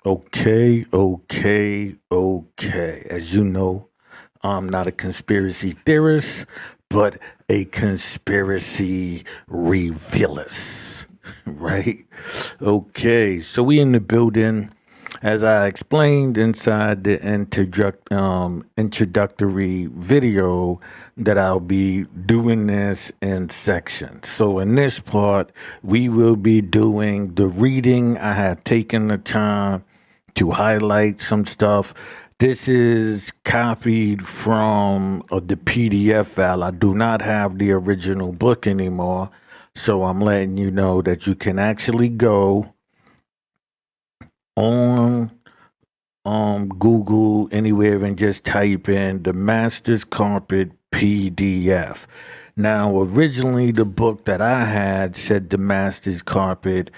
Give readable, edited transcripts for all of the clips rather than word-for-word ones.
Okay. As you know, I'm not a conspiracy theorist, but a conspiracy revealist, right? Okay, so we in the building. As I explained inside the introductory video, that I'll be doing this in sections. So in this part, we will be doing the reading. I have taken the time to highlight some stuff. This is copied from the PDF file. I do not have the original book anymore. So I'm letting you know that you can actually go on Google anywhere and just type in the Master's Carpet PDF. Now, originally the book that I had said the Master's Carpet,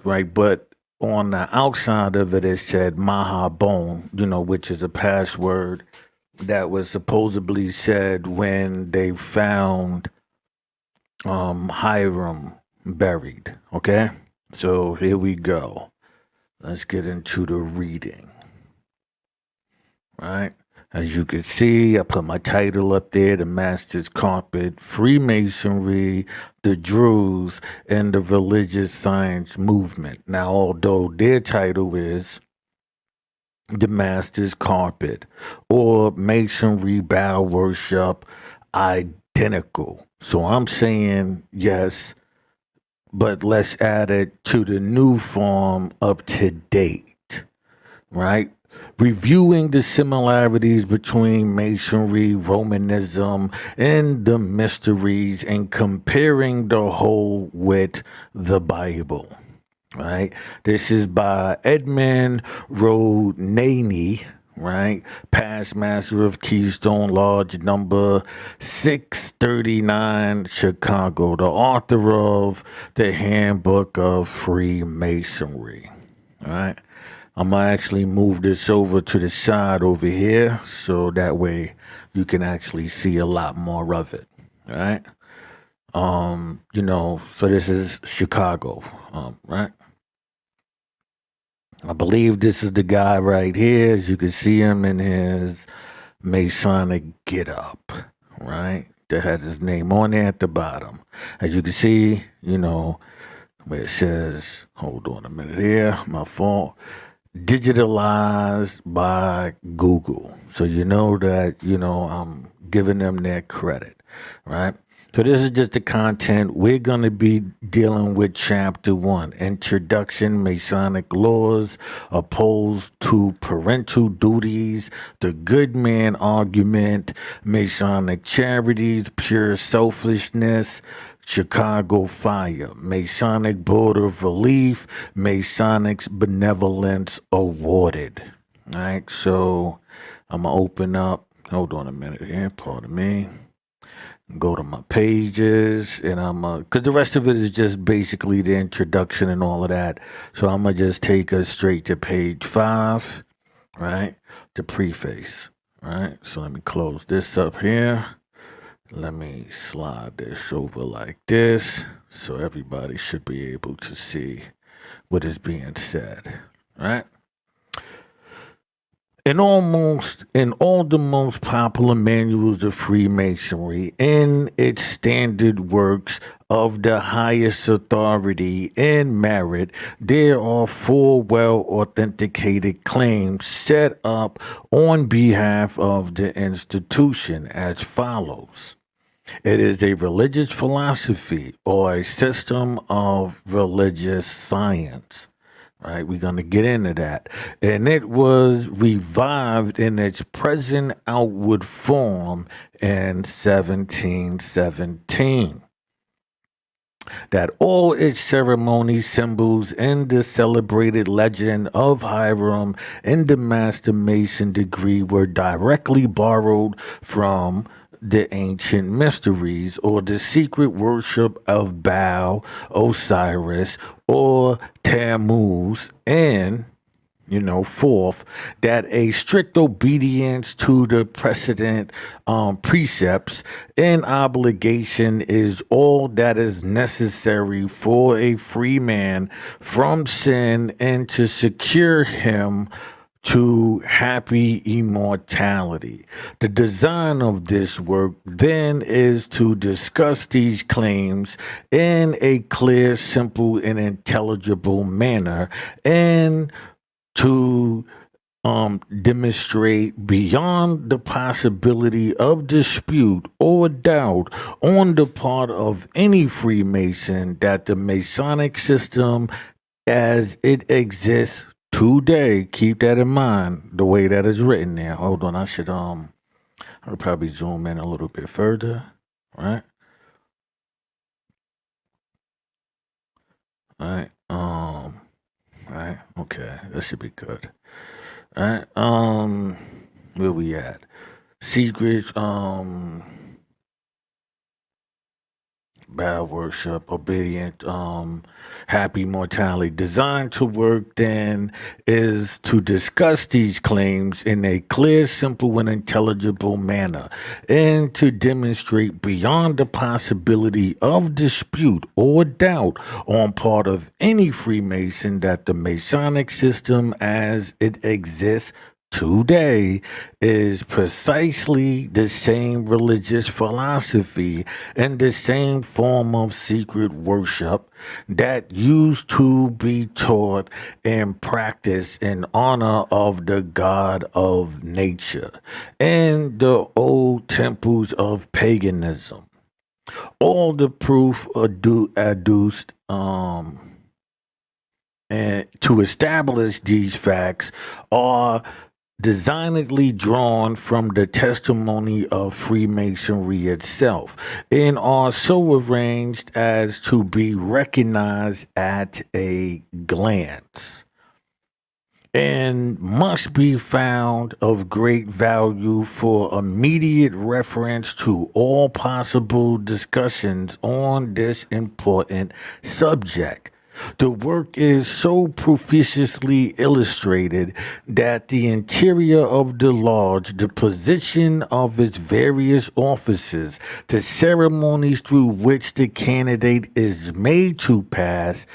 right? But on the outside of it, it said Mahabone, which is a password that was supposedly said when they found Hiram buried. Okay, so here we go. Let's get into the reading. Right? As you can see, I put my title up there, The Master's Carpet, Freemasonry, the Druze, and the Religious Science Movement. Now, although their title is The Master's Carpet or Masonry, Baal Worship, identical. So I'm saying yes, but let's add it to the new form up to date, right? Reviewing the similarities between Masonry, Romanism, and the mysteries, and comparing the whole with the Bible. Right? This is by Edmund Rodnaney, right? Past master of Keystone Lodge number 639, Chicago, the author of the Handbook of Freemasonry. All right. I'm going to actually move this over to the side over here so that way you can actually see a lot more of it. All right. So this is Chicago, right? I believe this is the guy right here. As you can see him in his Masonic get up, right? That has his name on there at the bottom. As you can see, where it says, hold on a minute here, my fault. Digitalized by Google. So you know that, I'm giving them their credit, right? So this is just the content. We're going to be dealing with Chapter 1, Introduction, Masonic Laws, Opposed to Parental Duties, The Good Man Argument, Masonic Charities, Pure Selfishness, Chicago Fire, Masonic Board of Relief, Masonic's Benevolence Awarded. All right, so I'm going to open up. Hold on a minute here. Pardon me. Go to my pages and because the rest of it is just basically the introduction and all of that. So I'm going to just take us straight to page 5, right? The preface, right? So let me close this up here. Let me slide this over like this so everybody should be able to see what is being said, right? In all the most popular manuals of Freemasonry, in its standard works of the highest authority and merit, there are 4 well authenticated claims set up on behalf of the institution as follows. It is a religious philosophy or a system of religious science. Right, we're going to get into that. And it was revived in its present outward form in 1717. That all its ceremonies, symbols, and the celebrated legend of Hiram and the Master Mason degree were directly borrowed from the ancient mysteries or the secret worship of Baal, Osiris, or Tammuz, and Fourth, that a strict obedience to the precedent precepts and obligation is all that is necessary for a free man from sin and to secure him to happy immortality. The design of this work then is to discuss these claims in a clear, simple, and intelligible manner, and to demonstrate beyond the possibility of dispute or doubt on the part of any Freemason that the Masonic system as it exists today, keep that in mind, the way that is written there. Hold on, I'll probably zoom in a little bit further, right? Right, okay, that should be good. All right, where we at? Secrets, Baal Worship, obedient, happy mortality. Designed to work then is to discuss these claims in a clear, simple, and intelligible manner, and to demonstrate beyond the possibility of dispute or doubt on part of any Freemason that the Masonic system as it exists today is precisely the same religious philosophy and the same form of secret worship that used to be taught and practiced in honor of the God of nature and the old temples of paganism. All the proof adduced and to establish these facts are designedly drawn from the testimony of Freemasonry itself and are so arranged as to be recognized at a glance and must be found of great value for immediate reference to all possible discussions on this important subject. The work is so proficiously illustrated that the interior of the lodge, the position of its various offices, the ceremonies through which the candidate is made to pass,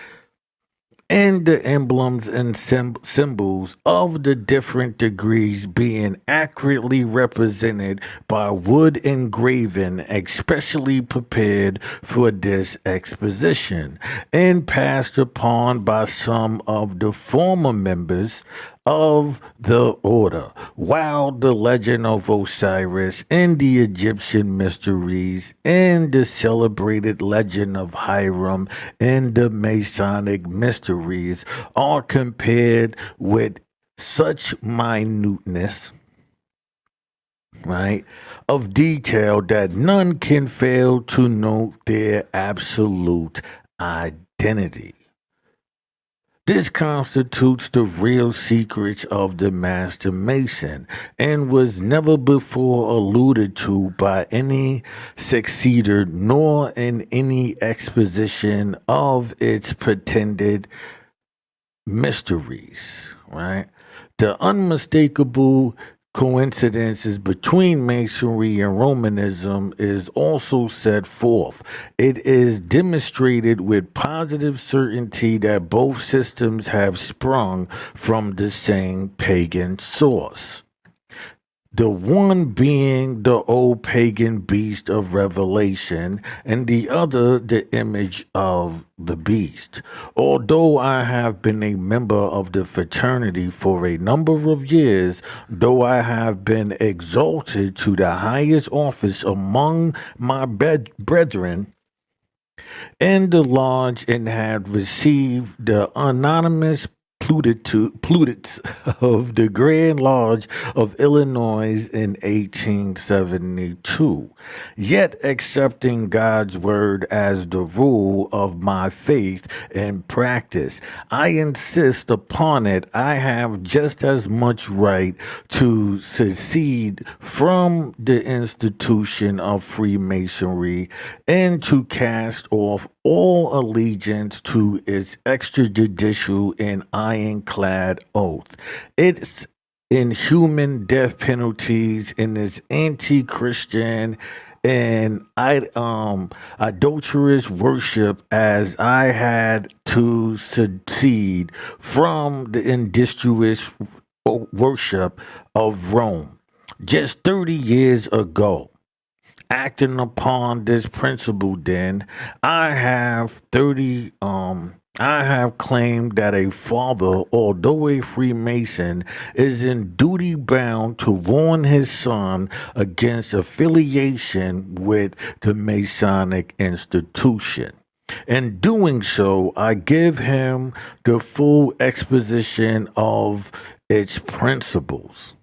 and the emblems and symbols of the different degrees being accurately represented by wood engraving, especially prepared for this exposition, and passed upon by some of the former members of the order, while the legend of Osiris and the Egyptian mysteries and the celebrated legend of Hiram and the Masonic mysteries are compared with such minuteness, right, of detail that none can fail to note their absolute identity. This constitutes the real secrets of the Master Mason and was never before alluded to by any successor nor in any exposition of its pretended mysteries, right? The unmistakable coincidences between Masonry and Romanism is also set forth. It is demonstrated with positive certainty that both systems have sprung from the same pagan source. The one being the old pagan beast of Revelation, and the other the image of the beast. Although I have been a member of the fraternity for a number of years, though I have been exalted to the highest office among my brethren in the lodge and have received the anonymous plaudits of the Grand Lodge of Illinois in 1872. Yet accepting God's word as the rule of my faith and practice, I insist upon it. I have just as much right to secede from the institution of Freemasonry and to cast off all allegiance to its extrajudicial and ironclad oath. It's inhuman death penalties in this anti-Christian and idolatrous worship, as I had to secede from the industrious worship of Rome just 30 years ago. Acting upon this principle, then I have claimed that a father, although a Freemason, is in duty bound to warn his son against affiliation with the Masonic institution. In doing so, I give him the full exposition of its principles,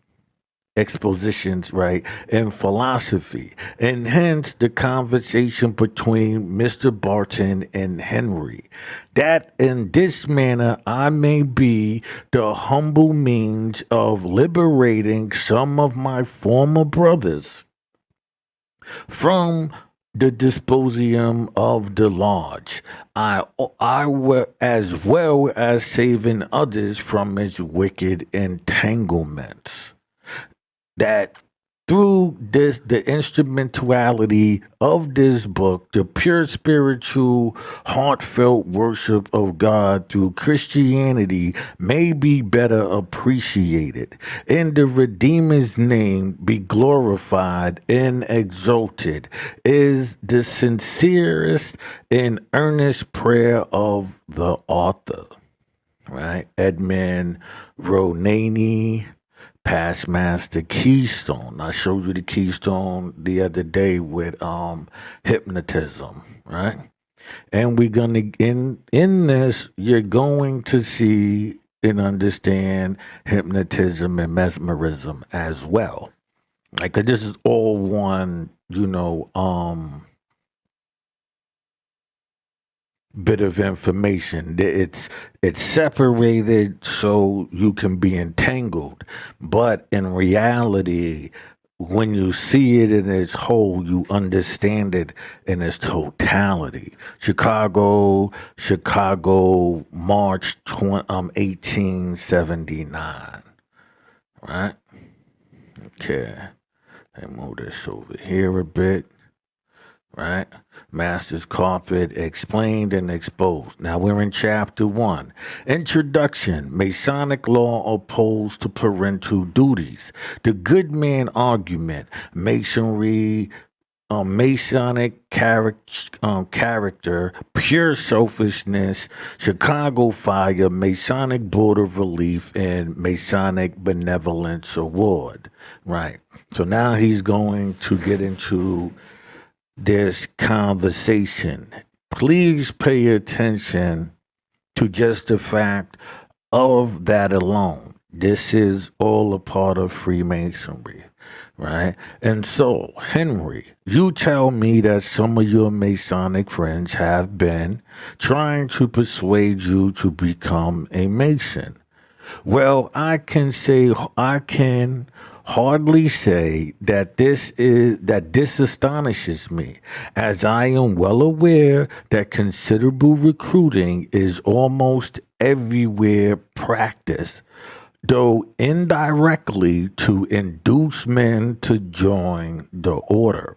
expositions, right, in philosophy, and hence the conversation between Mr. Barton and Henry, that in this manner I may be the humble means of liberating some of my former brothers from the disposium of the lodge. I were as well as saving others from its wicked entanglements. That through this, the instrumentality of this book, the pure spiritual heartfelt worship of God through Christianity may be better appreciated, and the Redeemer's name be glorified and exalted, is the sincerest and earnest prayer of the author, right? Edmund Ronani, Past Master Keystone. I showed you the Keystone the other day with hypnotism, right? And we're gonna in this, you're going to see and understand hypnotism and mesmerism as well. Like 'cause this is all one, bit of information. It's separated so you can be entangled, but in reality, when you see it in its whole, you understand it in its totality. Chicago, March 1879. Right? Okay. Let me move this over here a bit. Right? Master's Carpet explained and exposed. Now we're in chapter 1. Introduction. Masonic law opposed to parental duties. The good man argument. Masonry, Masonic character, pure selfishness, Chicago Fire, Masonic Board of Relief, and Masonic Benevolence Award. Right. So now he's going to get into this conversation. Please pay attention to just the fact of that alone. This is all a part of Freemasonry, right? And so, Henry, you tell me that some of your Masonic friends have been trying to persuade you to become a Mason. Well, I can hardly say that this astonishes me, as I am well aware that considerable recruiting is almost everywhere practiced, though indirectly to induce men to join the order.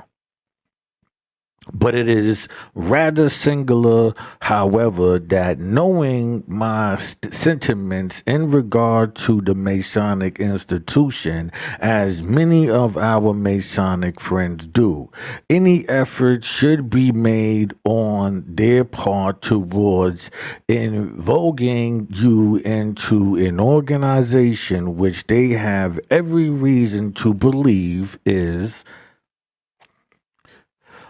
But it is rather singular, however, that knowing my sentiments in regard to the Masonic institution, as many of our Masonic friends do, any effort should be made on their part towards invoking you into an organization which they have every reason to believe is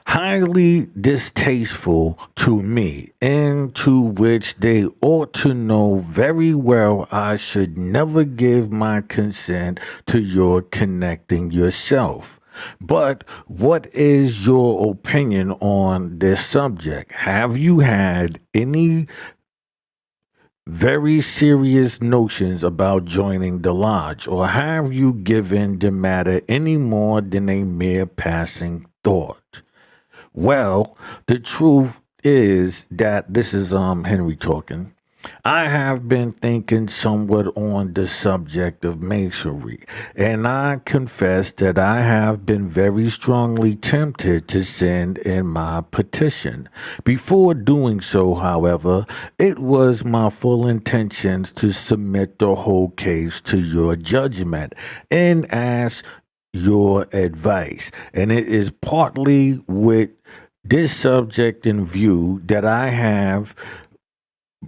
highly distasteful to me, and to which they ought to know very well I should never give my consent to your connecting yourself. But what is your opinion on this subject? Have you had any very serious notions about joining the lodge, or have you given the matter any more than a mere passing thought? Well, the truth is that this is Henry talking. I have been thinking somewhat on the subject of masonry, and I confess that I have been very strongly tempted to send in my petition. Before doing so, however, it was my full intentions to submit the whole case to your judgment and ask your advice. And it is partly with this subject in view that I have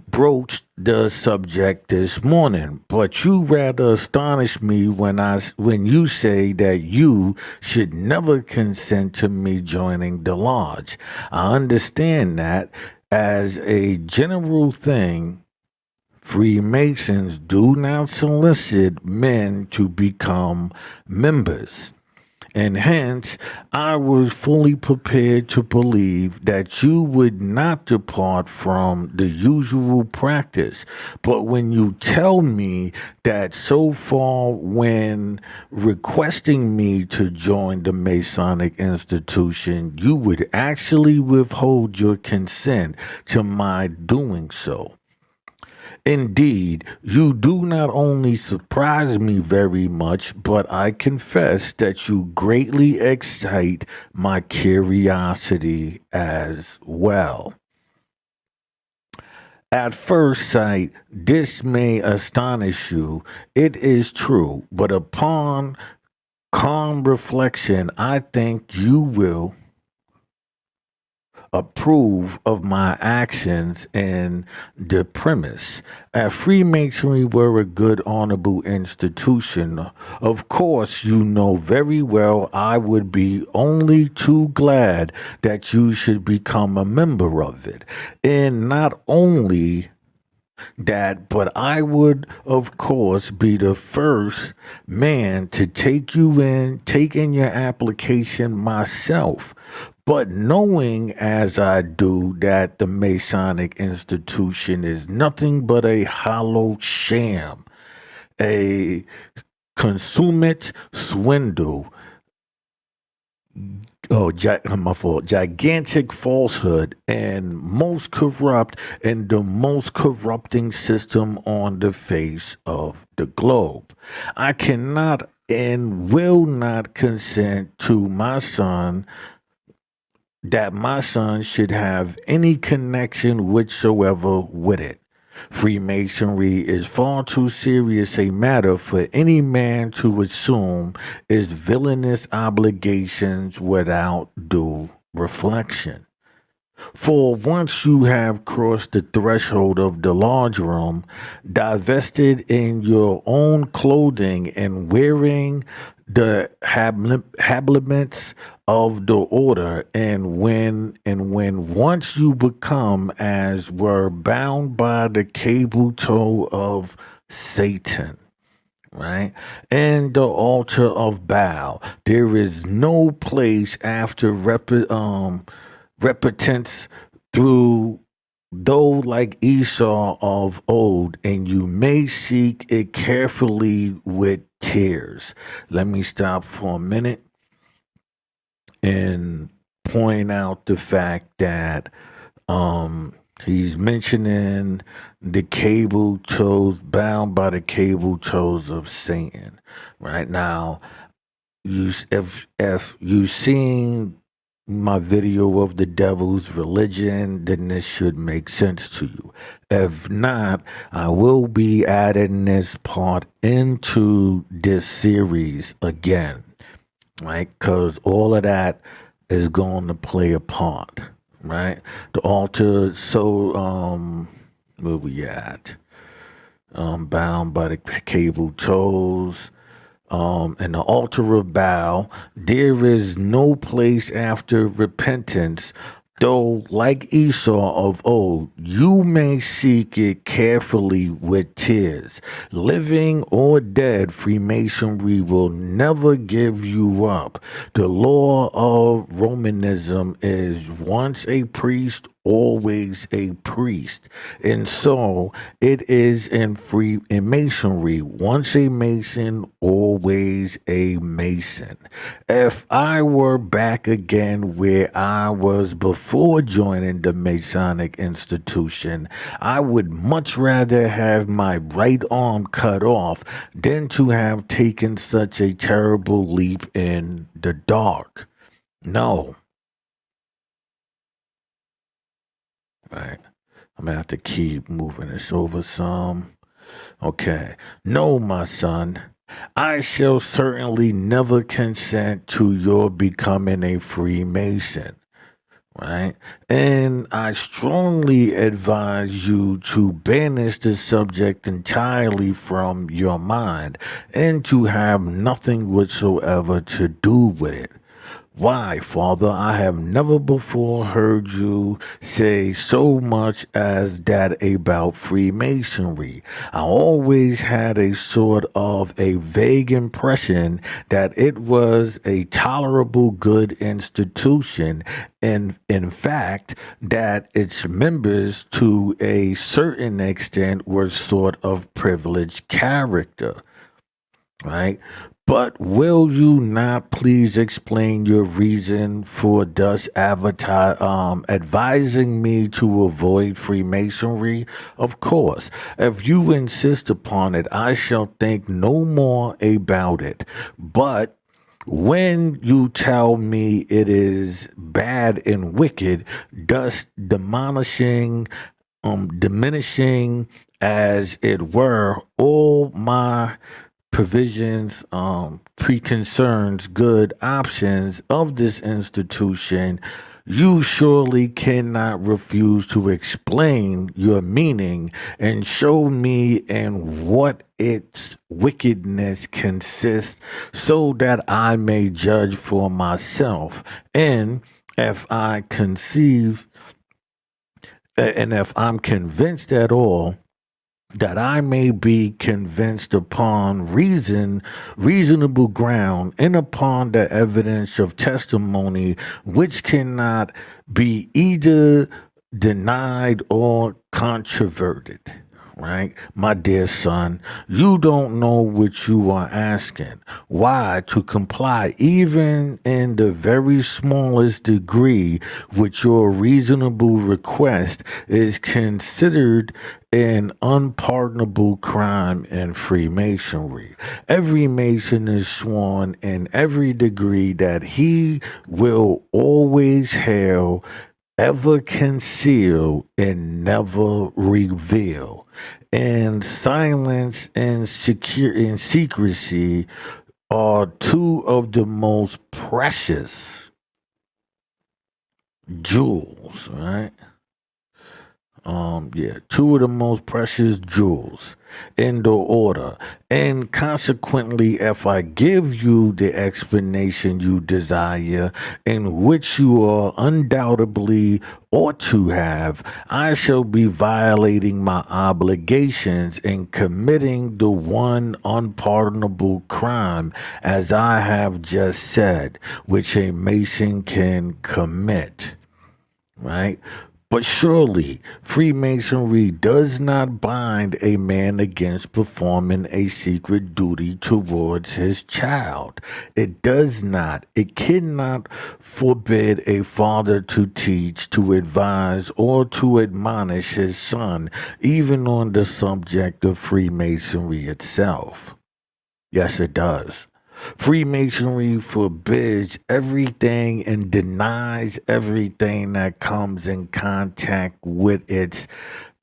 broached the subject this morning, but you rather astonish me when you say that you should never consent to me joining the lodge. I understand that as a general thing, Freemasons do not solicit men to become members. And hence, I was fully prepared to believe that you would not depart from the usual practice. But when you tell me that so far when requesting me to join the Masonic institution, you would actually withhold your consent to my doing so. Indeed, you do not only surprise me very much, but I confess that you greatly excite my curiosity as well. At first sight, this may astonish you. It is true, but upon calm reflection, I think you will approve of my actions and the premise. If Freemasonry were a good, honorable institution, of course, you know very well I would be only too glad that you should become a member of it. And not only that, but I would, of course, be the first man to take in your application myself. But knowing as I do that the Masonic institution is nothing but a hollow sham, a consummate swindle, my fault, gigantic falsehood, and most corrupt and the most corrupting system on the face of the globe. I cannot and will not consent to my son should have any connection whatsoever with it. Freemasonry is far too serious a matter for any man to assume its villainous obligations without due reflection. For once you have crossed the threshold of the lodge room, divested in your own clothing and wearing the habiliments of the order, and when once you become as were bound by the cable toe of Satan, right? And the altar of Baal. There is no place after repentance through though like Esau of old, and you may seek it carefully with tears. Let me stop for a minute and point out the fact that he's mentioning the cable toes, bound by the cable toes of Satan. Right now, if you seen my video of the devil's religion, then this should make sense to you. If not, I will be adding this part into this series again, right? Because all of that is going to play a part, right? The altar, where we at? Bound by the cable toes, and the altar of Baal, there is no place after repentance, though like Esau of old, you may seek it carefully with tears. Living or dead, Freemasonry will never give you up. The law of Romanism is once a priest, always a priest. And so it is in masonry. Once a mason, always a mason. If I were back again where I was before joining the Masonic institution, I would much rather have my right arm cut off than to have taken such a terrible leap in the dark. No. Right. I'm gonna have to keep moving this over some. Okay. No, my son. I shall certainly never consent to your becoming a Freemason. Right? And I strongly advise you to banish the subject entirely from your mind and to have nothing whatsoever to do with it. Why, Father, I have never before heard you say so much as that about Freemasonry. I always had a sort of a vague impression that it was a tolerable good institution, and in fact, that its members to a certain extent were sort of privileged character, right? But will you not please explain your reason for thus advising me to avoid Freemasonry? Of course, if you insist upon it, I shall think no more about it. But when you tell me it is bad and wicked, thus diminishing, as it were, all my provisions, preconcerns, good options of this institution, you surely cannot refuse to explain your meaning and show me in what its wickedness consists so that I may judge for myself. And if I conceive, and if I'm convinced at all, that I may be convinced upon reasonable ground, and upon the evidence of testimony which cannot be either denied or controverted. Right? My dear son, you don't know what you are asking. Why, to comply even in the very smallest degree with your reasonable request is considered an unpardonable crime in Freemasonry. Every Mason is sworn in every degree that he will always hail, ever conceal, and never reveal. And silence and secrecy are two of the most precious jewels, right? Two of the most precious jewels in the order. And consequently, if I give you the explanation you desire, in which you are undoubtedly ought to have, I shall be violating my obligations and committing the one unpardonable crime, as I have just said, which a Mason can commit, right? But surely Freemasonry does not bind a man against performing a secret duty towards his child. It does not. It cannot forbid a father to teach, to advise, or to admonish his son, even on the subject of Freemasonry itself. Yes, it does. Freemasonry forbids everything and denies everything that comes in contact with its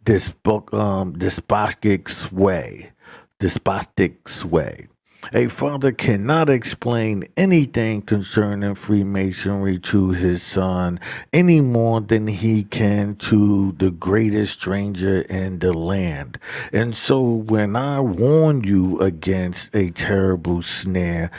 despotic sway. Despotic sway. A father cannot explain anything concerning Freemasonry to his son any more than he can to the greatest stranger in the land. And so when I warn you against a terrible snare,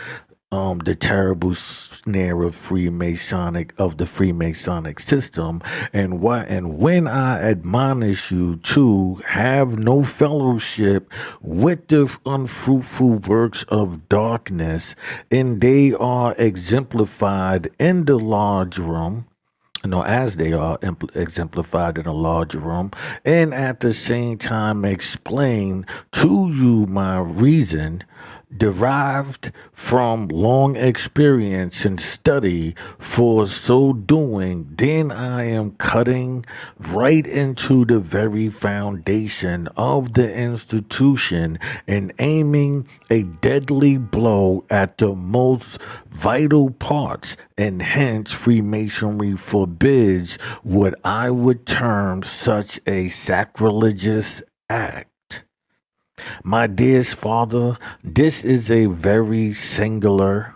the terrible snare of the Freemasonic system, and when I admonish you to have no fellowship with the unfruitful works of darkness, and they are exemplified in the large room, as they are exemplified in a larger room, and at the same time explain to you my reason derived from long experience and study. For so doing, then I am cutting right into the very foundation of the institution and aiming a deadly blow at the most vital parts, and hence Freemasonry forbids what I would term such a sacrilegious act. My dearest father, this is a very singular,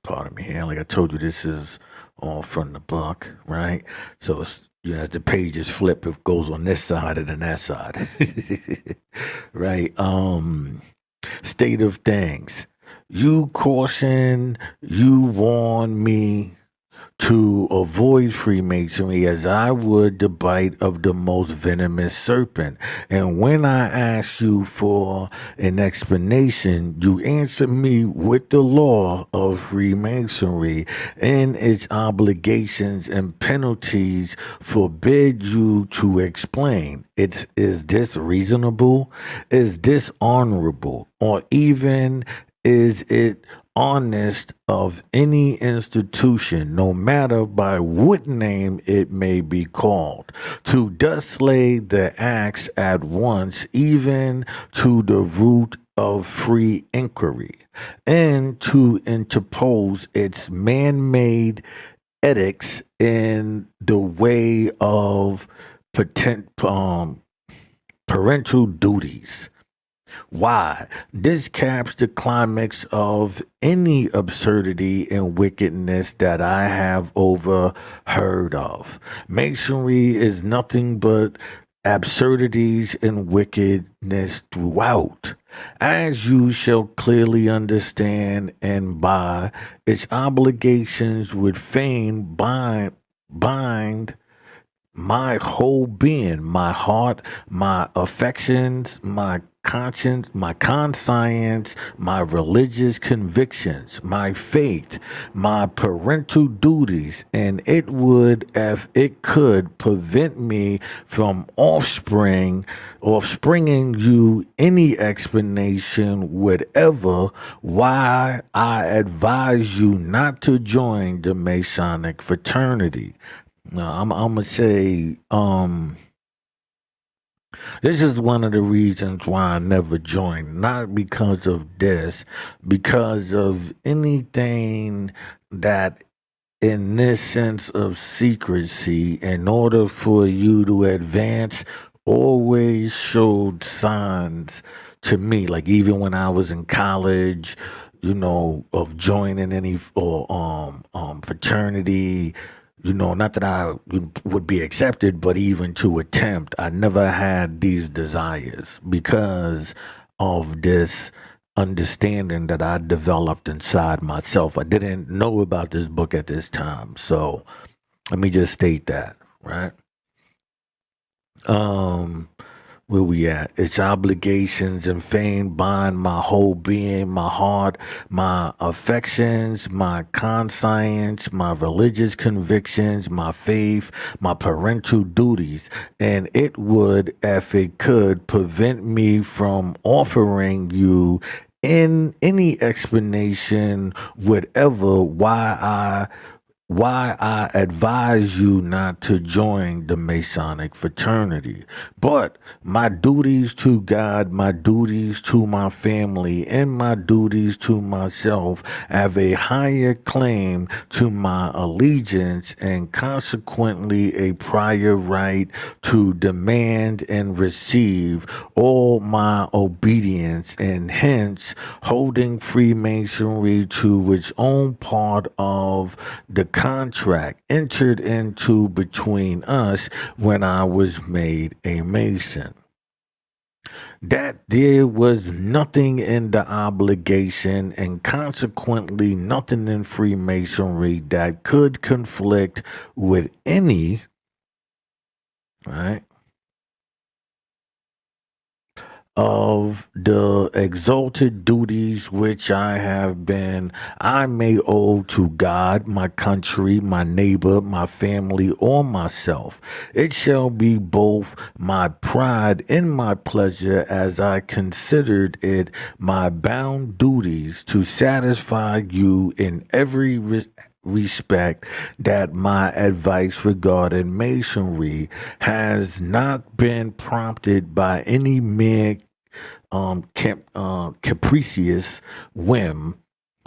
pardon me here, like I told you, this is all from the book, right? So it's, as the pages flip, it goes on this side and then that side. Right? State of things. You caution, you warn me to avoid Freemasonry as I would the bite of the most venomous serpent. And when I ask you for an explanation, you answer me with the law of Freemasonry and its obligations and penalties forbid you to explain. Is this reasonable? Is this honorable? Or even is it honest of any institution, no matter by what name it may be called, to thus lay the axe at once, even to the root of free inquiry, and to interpose its man-made edicts in the way of parental duties. Why? This caps the climax of any absurdity and wickedness that I have overheard of. Masonry is nothing but absurdities and wickedness throughout, as you shall clearly understand, and by its obligations would fain bind my whole being, my heart, my affections, my conscience, my conscience, my religious convictions, my faith, my parental duties, and it would, if it could, prevent me from offspringing you any explanation whatever why I advise you not to join the Masonic fraternity. Now, I'm gonna say, this is one of the reasons why I never joined. Not because of this, because of anything that, in this sense of secrecy, in order for you to advance, always showed signs to me. Like even when I was in college, of joining any or fraternity, not that I would be accepted, but even to attempt, I never had these desires because of this understanding that I developed inside myself. I didn't know about this book at this time. So let me just state that, right? Um, where we at? Its obligations and fame bind my whole being, my heart, my affections, my conscience, my religious convictions, my faith, my parental duties, and it would, if it could, prevent me from offering you in any explanation whatever why I advise you not to join the Masonic fraternity. But my duties to God, my duties to my family, and my duties to myself have a higher claim to my allegiance and consequently a prior right to demand and receive all my obedience, and hence holding Freemasonry to its own part of the contract entered into between us when I was made a Mason. That there was nothing in the obligation and consequently nothing in Freemasonry that could conflict with any, right? of the exalted duties which I may owe to God, my country, my neighbor, my family, or myself. It shall be both my pride and my pleasure as I considered it my bound duties to satisfy you in every respect that my advice regarding masonry has not been prompted by any mere capricious whim.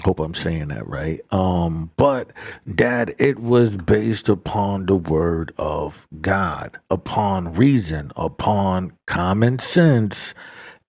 Hope I'm saying that right. But that it was based upon the word of God, upon reason, upon common sense,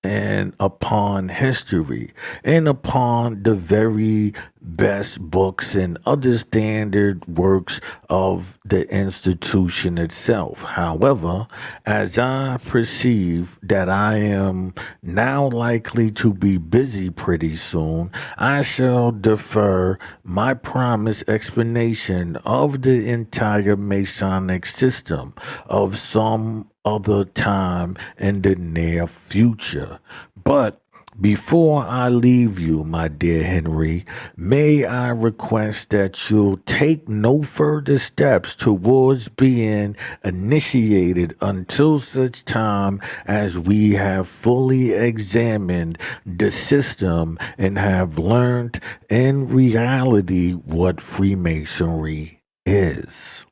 and upon history, and upon the very best books and other standard works of the institution itself. However, as I perceive that I am now likely to be busy pretty soon, I shall defer my promised explanation of the entire Masonic system of some other time in the near future. But before I leave you, my dear Henry, may I request that you'll take no further steps towards being initiated until such time as we have fully examined the system and have learned in reality what Freemasonry is.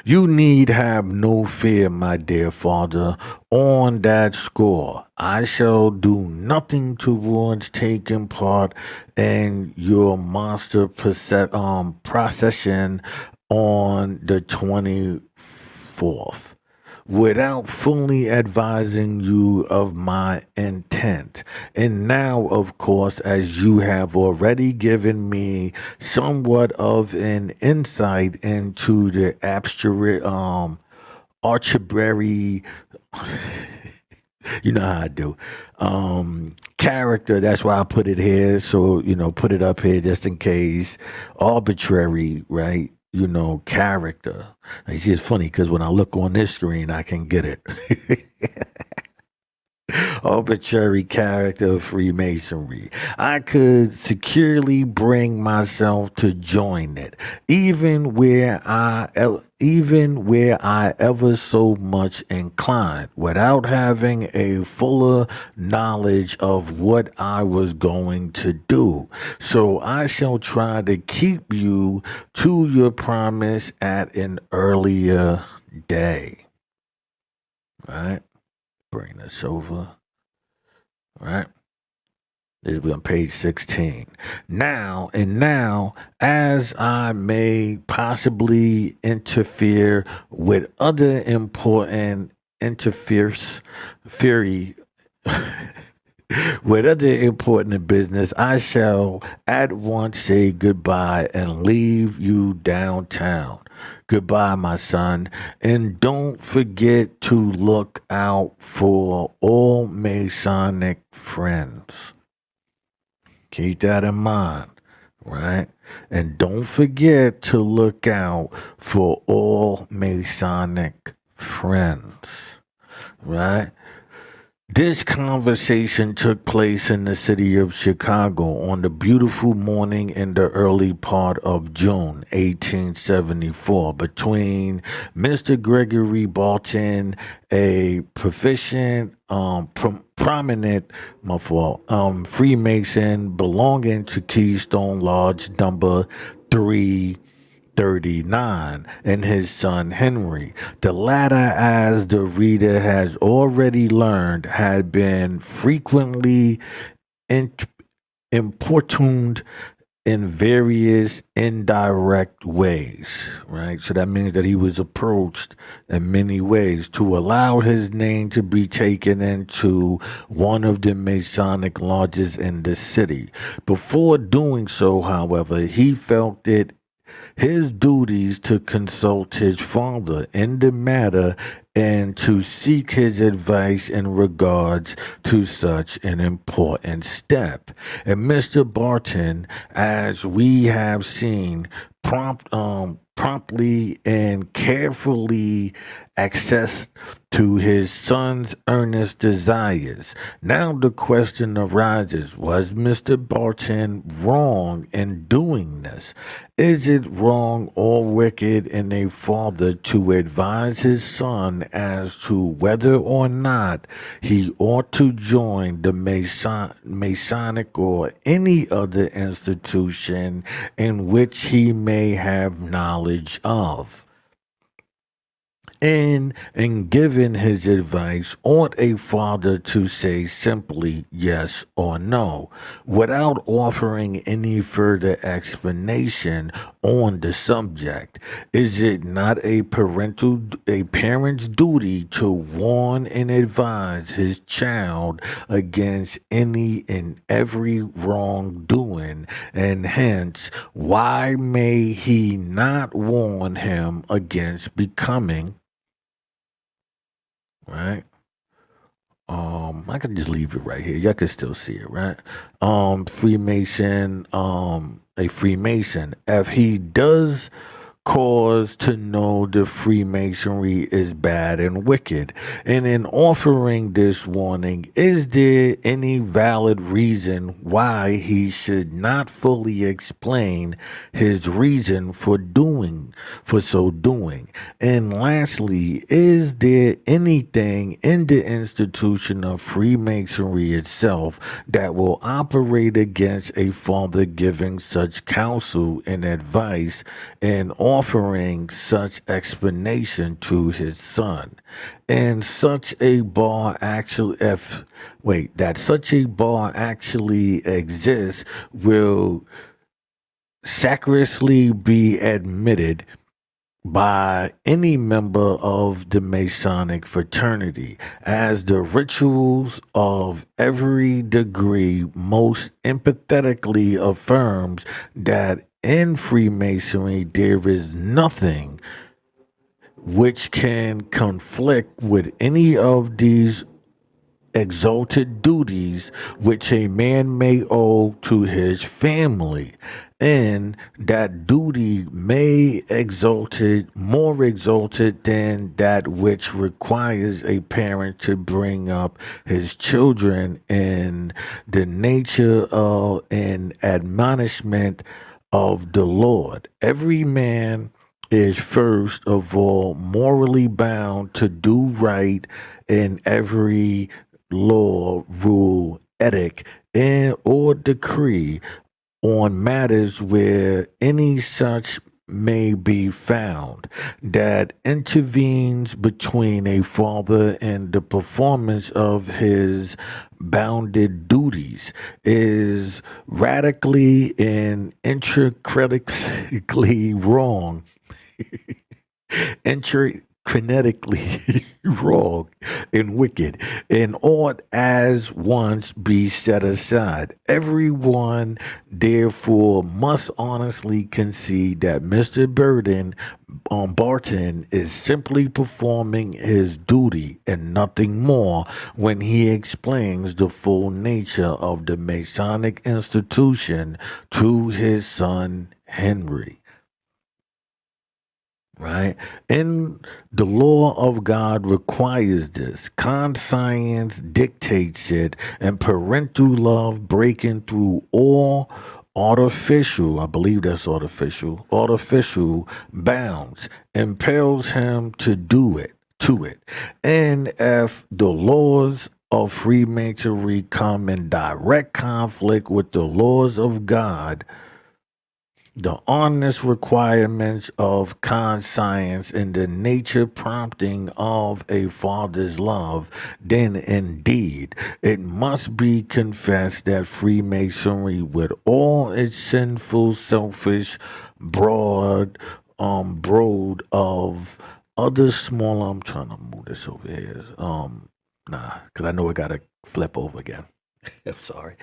You need have no fear, my dear father, on that score. I shall do nothing towards taking part in your monster procession on the 24th without fully advising you of my intent. And now, of course, as you have already given me somewhat of an insight into the abstract, arbitrary, you know how I do, character. That's why I put it here. So, put it up here just in case. Arbitrary, right? Character. Now, you see, it's funny because when I look on this screen, I can get it. Arbitrary character of Freemasonry. I could securely bring myself to join it, even where I ever so much inclined, without having a fuller knowledge of what I was going to do. So I shall try to keep you to your promise at an earlier day. Right? Bring this over. Right? This will be on page 16. Now, as I may possibly interfere with other important interferes, theory, with other important business, I shall at once say goodbye and leave you downtown. Goodbye, my son, and don't forget to look out for all Masonic friends. Keep that in mind, right? And don't forget to look out for all Masonic friends, right? This conversation took place in the city of Chicago on the beautiful morning in the early part of June 1874 between Mr. Gregory Barton, a proficient, prominent, Freemason belonging to Keystone Lodge number 339, and his son Henry. The latter, as the reader has already learned, had been frequently importuned in various indirect ways, right? So that means that he was approached in many ways to allow his name to be taken into one of the Masonic lodges in the city. Before doing so, however, he felt it his duties to consult his father in the matter and to seek his advice in regards to such an important step. And Mr. Barton, as we have seen, promptly and carefully access to his son's earnest desires. Now the question arises, was Mr. Barton wrong in doing this? Is it wrong or wicked in a father to advise his son as to whether or not he ought to join the Masonic or any other institution in which he may have knowledge of? And in giving his advice, ought a father to say simply yes or no, without offering any further explanation on the subject? Is it not a parent's duty to warn and advise his child against any and every wrongdoing? And hence, why may he not warn him against becoming, right? I could just leave it right here. Y'all can still see it, right? Freemason, a Freemason, if he does cause to know the Freemasonry is bad and wicked. And in offering this warning, is there any valid reason why he should not fully explain his reason for so doing? And lastly, is there anything in the institution of Freemasonry itself that will operate against a father giving such counsel and advice and offering such explanation to his son? And such a bar actually, that such a bar actually exists, will sacrosanktly be admitted by any member of the Masonic fraternity, as the rituals of every degree most empathetically affirms that in Freemasonry there is nothing which can conflict with any of these exalted duties which a man may owe to his family, and that duty may more exalted than that which requires a parent to bring up his children in the nature of an admonishment of the Lord. Every man is first of all morally bound to do right in every law, rule, edict, and or decree on matters where any such may be found, that intervenes between a father and the performance of his bounded duties, is radically and intrinsically wrong, intrinsically wrong and wicked, and ought as once be set aside. Everyone therefore must honestly concede that Mr. Barton is simply performing his duty and nothing more when he explains the full nature of the Masonic institution to his son Henry. Right? And the law of God requires this. Conscience dictates it, and parental love breaking through all artificial, I believe that's artificial bounds, impels him to do it, And if the laws of Freemasonry come in direct conflict with the laws of God, the honest requirements of conscience and the nature prompting of a father's love, then indeed it must be confessed that Freemasonry, with all its sinful, selfish, broad of other smaller, I'm trying to move this over here. Because I know I gotta flip over again. I'm sorry.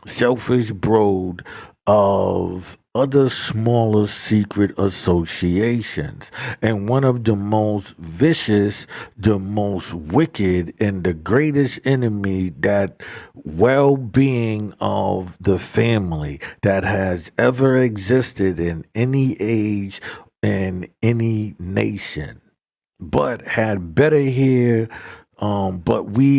Selfish brood of other smaller secret associations. And one of the most vicious, the most wicked, and the greatest enemy that well-being of the family that has ever existed in any age in any nation. But we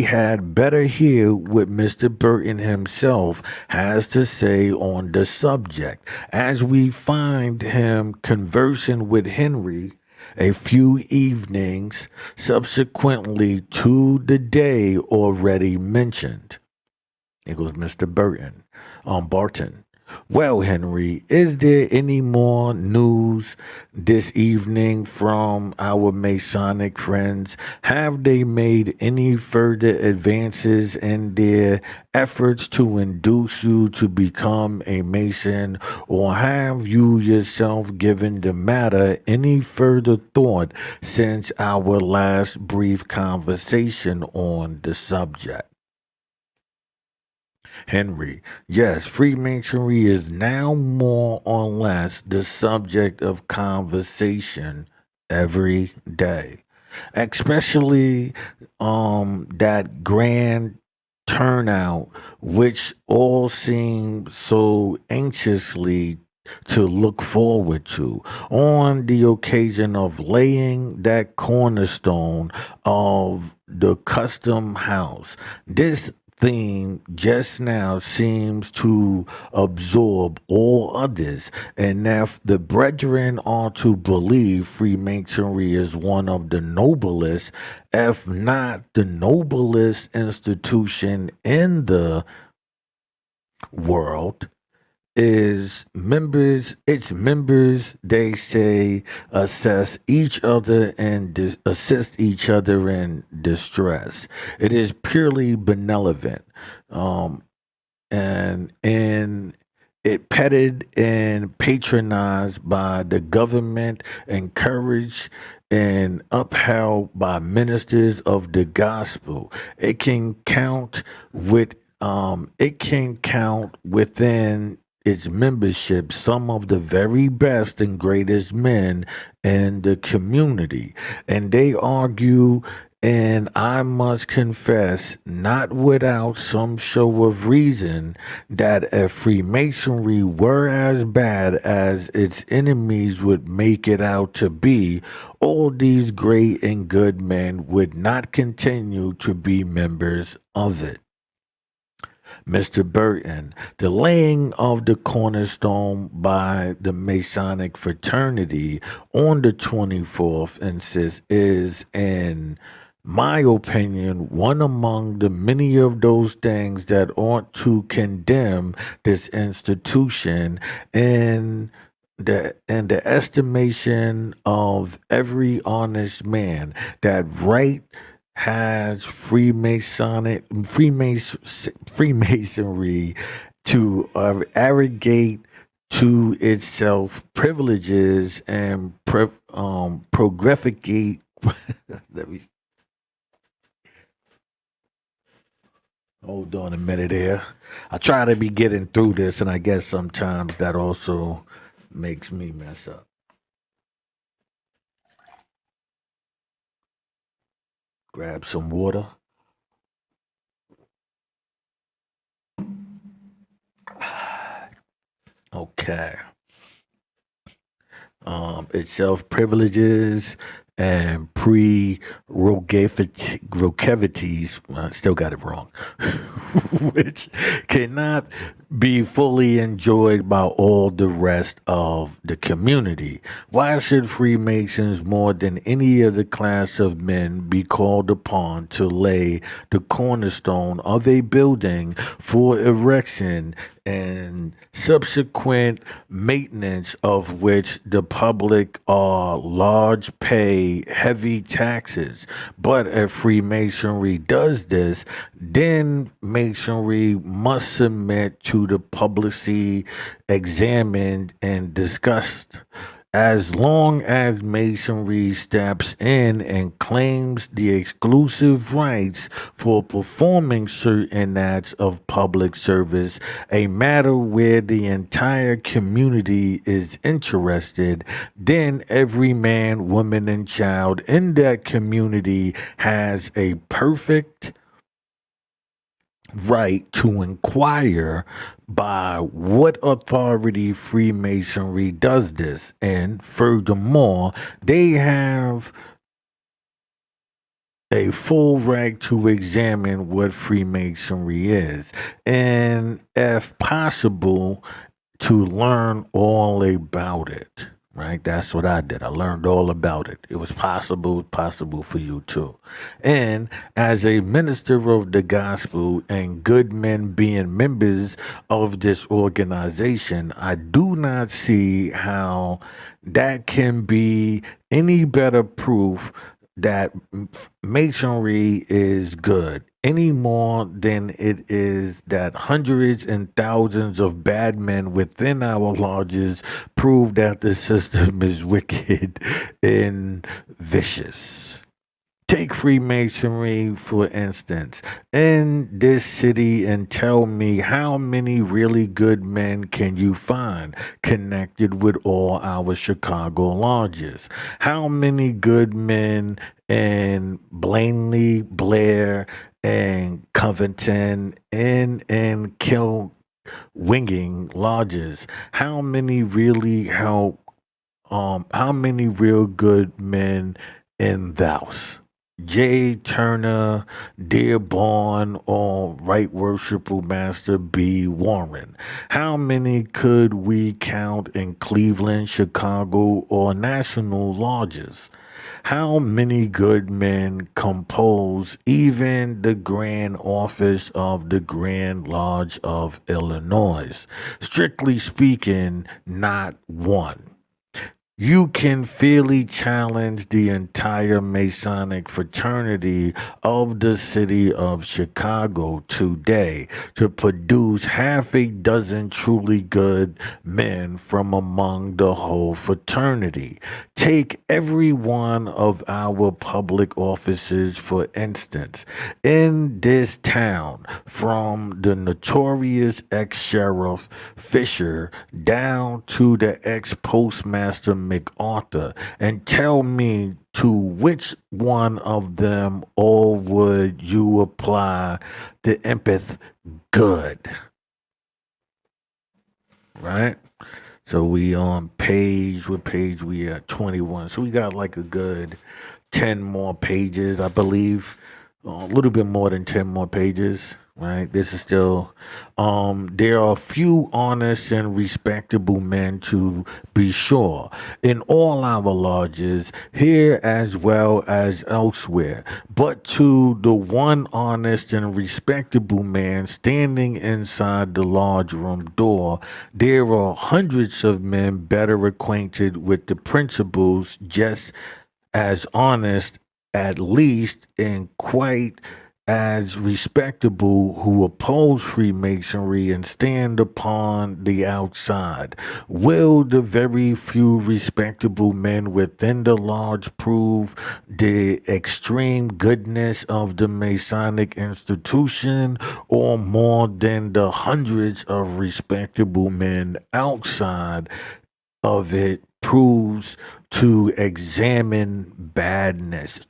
had better hear what Mr. Burton himself has to say on the subject, as we find him conversing with Henry a few evenings subsequently to the day already mentioned. It goes Mr. Barton. Well, Henry, is there any more news this evening from our Masonic friends? Have they made any further advances in their efforts to induce you to become a Mason, or have you yourself given the matter any further thought since our last brief conversation on the subject? Henry, yes, Freemasonry is now more or less the subject of conversation every day, especially that grand turnout which all seem so anxiously to look forward to on the occasion of laying that cornerstone of the custom house. This theme just now seems to absorb all others, and if the brethren are to believe Freemasonry is one of the noblest, if not the noblest institution in the world, its members, they say, assist each other in distress. It is purely benevolent, um and it petted and patronized by the government, encouraged and upheld by ministers of the gospel. It can count within its membership some of the very best and greatest men in the community. And they argue, and I must confess, not without some show of reason, that if Freemasonry were as bad as its enemies would make it out to be, all these great and good men would not continue to be members of it. Mr. Burton, the laying of the cornerstone by the Masonic fraternity on the 24th is, in my opinion, one among the many of those things that ought to condemn this institution and the estimation of every honest man, that right has Freemasonry to arrogate to itself privileges and progressificate. Let me hold on a minute here. I try to be getting through this, and I guess sometimes that also makes me mess up. Grab some water. Okay. Itself privileges and prerogatives. I still got it wrong, which cannot be fully enjoyed by all the rest of the community. Why should Freemasons, more than any other class of men, be called upon to lay the cornerstone of a building for erection and subsequent maintenance, of which the public are large, pay heavy taxes? But if Freemasonry does this, then Masonry must submit to the publicly examined and discussed as long as Masonry steps in and claims the exclusive rights for performing certain acts of public service, a matter where the entire community is interested, then every man, woman, and child in that community has a perfect right to inquire by what authority Freemasonry does this. And furthermore, they have a full right to examine what Freemasonry is. And if possible, to learn all about it. Right? That's what I did. I learned all about it. It was possible for you too. And as a minister of the gospel and good men being members of this organization, I do not see how that can be any better proof that masonry is good any more than it is that hundreds and thousands of bad men within our lodges prove that the system is wicked and vicious. Take Freemasonry, for instance, in this city and tell me how many really good men can you find connected with all our Chicago lodges? How many good men in Blaney, Blair, and Covington, and Kill Winging lodges? How many really help? How many real good men in thous? J. Turner, Dearborn, or Right Worshipful Master B. Warren. How many could we count in Cleveland, Chicago, or national lodges? How many good men compose even the Grand Office of the Grand Lodge of Illinois? Strictly speaking, not one. You can fairly challenge the entire Masonic fraternity of the city of Chicago today to produce half a dozen truly good men from among the whole fraternity. Take every one of our public offices, for instance, in this town, from the notorious ex-sheriff Fisher down to the ex-postmaster MacArthur, and tell me to which one of them all would you apply the emphasis good, right? So we on what page we at? 21. So we got like a good 10 more pages, I believe. A little bit more than 10 more pages, right? This is still, there are few honest and respectable men, to be sure, in all our lodges, here as well as elsewhere. But to the one honest and respectable man standing inside the lodge room door, there are hundreds of men better acquainted with the principles, just as honest, at least, and quite as respectable, who oppose Freemasonry and stand upon the outside. Will the very few respectable men within the lodge prove the extreme goodness of the Masonic institution, or more than the hundreds of respectable men outside of it proves to examine badness,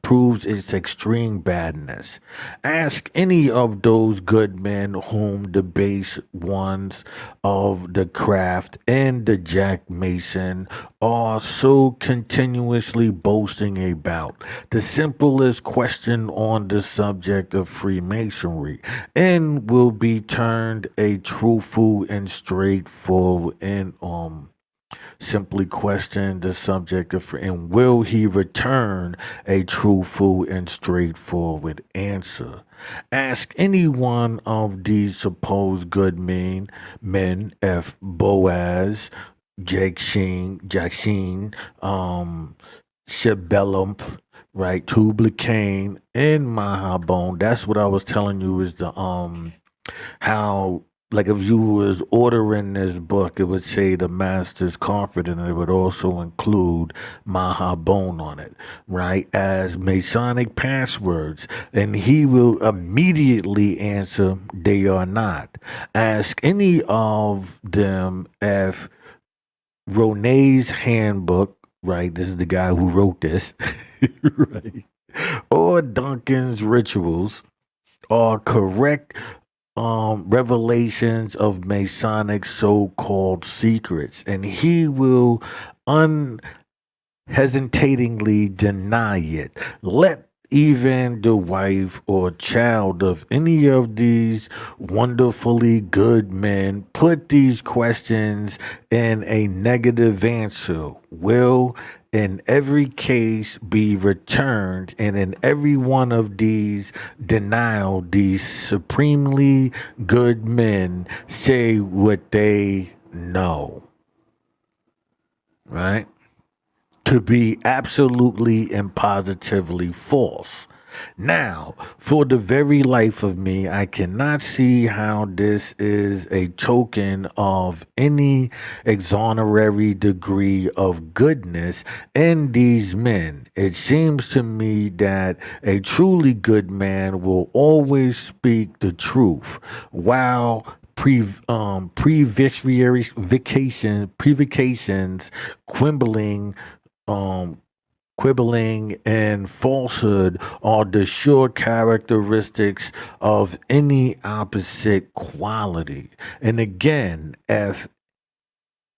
proves its extreme badness? Ask any of those good men whom the base ones of the craft and the Jack Mason are so continuously boasting about the simplest question on the subject of Freemasonry, and will be turned a truthful and straightforward and simply question the subject of, and will he return a truthful and straightforward answer? Ask any one of these supposed good men, if Boaz, Jackson, Shebelum, right, Tubal Cain, and Mahabone. That's what I was telling you is the how like if you was ordering this book, it would say the master's carpet, and it would also include Mahabone on it, right? As Masonic passwords. And he will immediately answer they are not. Ask any of them if Renee's handbook, right? This is the guy who wrote this, right? Or Duncan's rituals are correct revelations of Masonic so-called secrets, and he will unhesitatingly deny it. Let even the wife or child of any of these wonderfully good men put these questions in a negative answer will in every case be returned, and in every one of these denial these supremely good men say what they know, right, to be absolutely and positively false. Now, for the very life of me, I cannot see how this is a token of any exonerary degree of goodness in these men. It seems to me that a truly good man will always speak the truth, while prevacations, quibbling, um quibbling and falsehood are the sure characteristics of any opposite quality. And again, if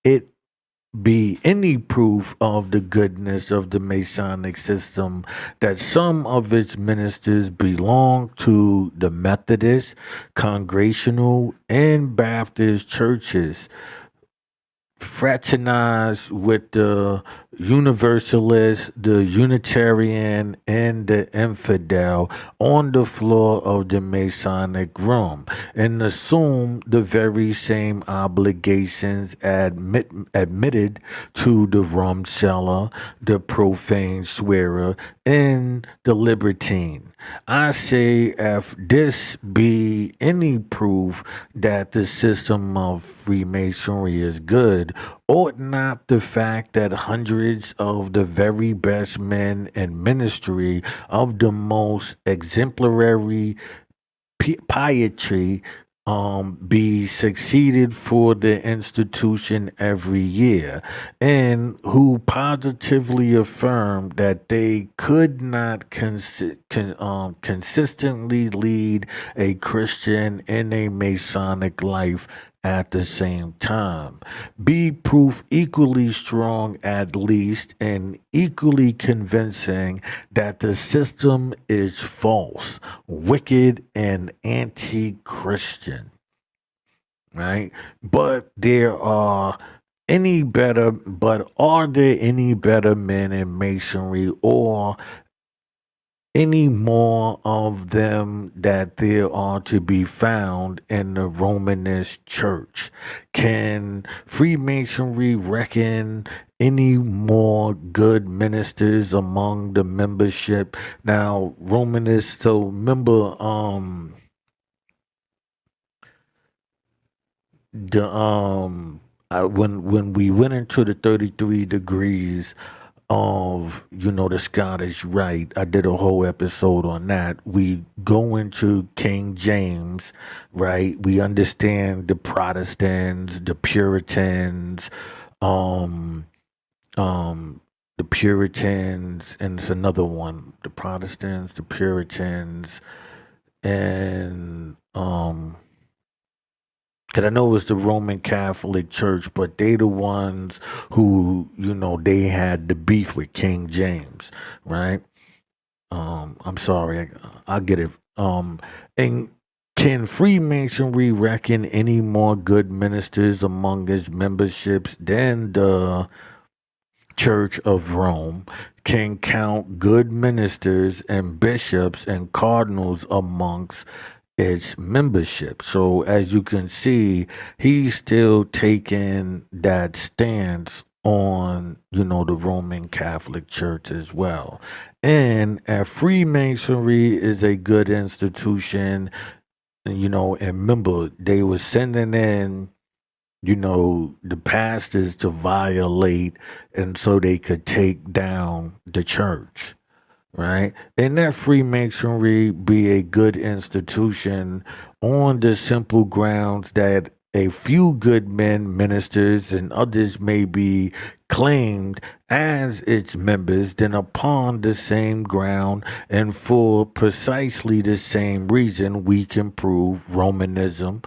it be any proof of the goodness of the Masonic system that some of its ministers belong to the Methodist, Congregational, and Baptist churches, fraternize with the Universalist, the Unitarian, and the infidel on the floor of the Masonic room, and assume the very same obligations admitted to the rum seller, the profane swearer, and the libertine. I say, if this be any proof that the system of Freemasonry is good, ought not the fact that hundreds of the very best men in ministry of the most exemplary piety be succeeded for the institution every year, and who positively affirmed that they could not consistently lead a Christian in a Masonic life at the same time. Be proof equally strong, at least, and equally convincing that the system is false, wicked, and anti Christian, right? But are there any better men in Masonry, or any more of them that there are to be found in the Romanist Church? Can Freemasonry reckon any more good ministers among the membership? Now, Romanists, so remember, the when we went into the 33 degrees of, the Scottish Rite, I did a whole episode on that. We go into King James, right? We understand the Protestants, the Puritans, um um the Puritans, and it's another one, the Protestants, the Puritans, and because I know it was the Roman Catholic Church, but they the ones who, they had the beef with King James, right? I'm sorry, I'll get it. And can Freemasonry reckon any more good ministers among its memberships than the Church of Rome? Can count good ministers and bishops and cardinals amongst its membership. So as you can see, he's still taking that stance on, the Roman Catholic Church as well. And Freemasonry is a good institution, and remember, they were sending in, the pastors to violate, and so they could take down the church, right? And that Freemasonry be a good institution on the simple grounds that a few good men, ministers, and others may be claimed as its members, then upon the same ground and for precisely the same reason we can prove Romanism,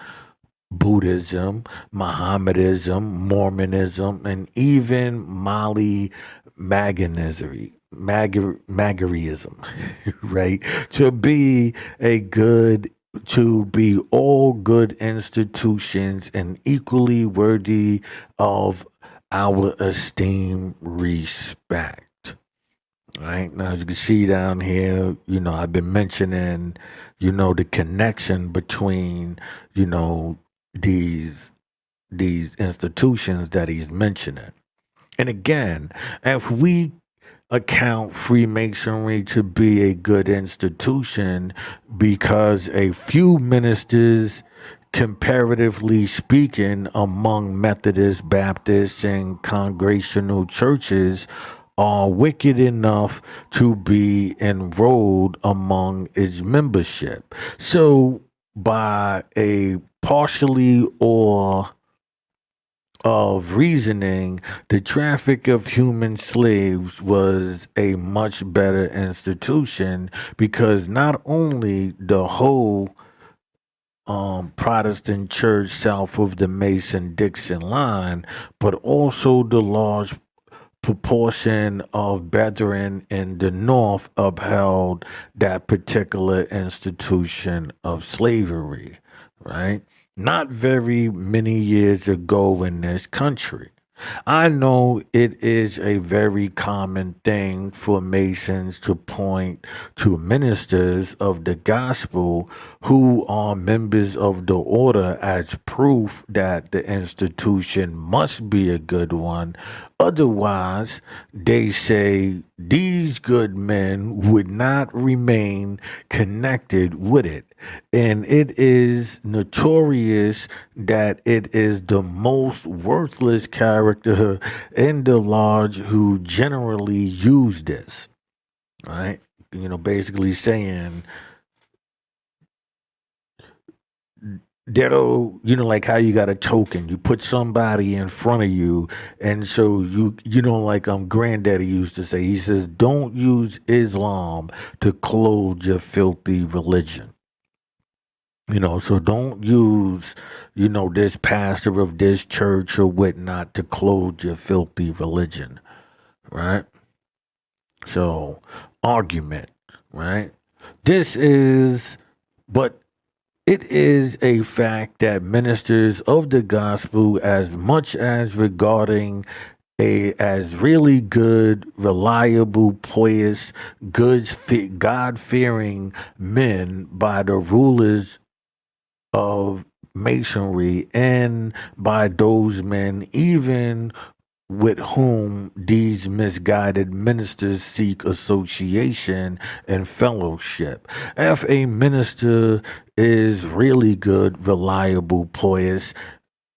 Buddhism, Mohammedanism, Mormonism, and even Mali Magarism, right? To be all good institutions and equally worthy of our esteem, respect. Right now, as you can see down here, I've been mentioning, the connection between, these these institutions that he's mentioning. And again, if we account Freemasonry to be a good institution because a few ministers, comparatively speaking, among Methodist, Baptist, and Congregational churches are wicked enough to be enrolled among its membership. So, by a partially or of reasoning, the traffic of human slaves was a much better institution because not only the whole Protestant church south of the Mason Dixon line, but also the large proportion of brethren in the North upheld that particular institution of slavery, right? Not very many years ago in this country. I know it is a very common thing for Masons to point to ministers of the gospel who are members of the order as proof that the institution must be a good one. Otherwise, they say these good men would not remain connected with it. And it is notorious that it is the most worthless character in the lodge who generally use this, right? Basically saying that'll, like how you got a token, you put somebody in front of you, and so like granddaddy used to say, he says, don't use Islam to clothe your filthy religion. So don't use, this pastor of this church or whatnot to clothe your filthy religion, right? So, argument, right? This is, but it is a fact that ministers of the gospel, as much as regarding as really good, reliable, pious, good, God fearing men by the rulers of masonry and by those men, even with whom these misguided ministers seek association and fellowship. If a minister is really good, reliable, pious,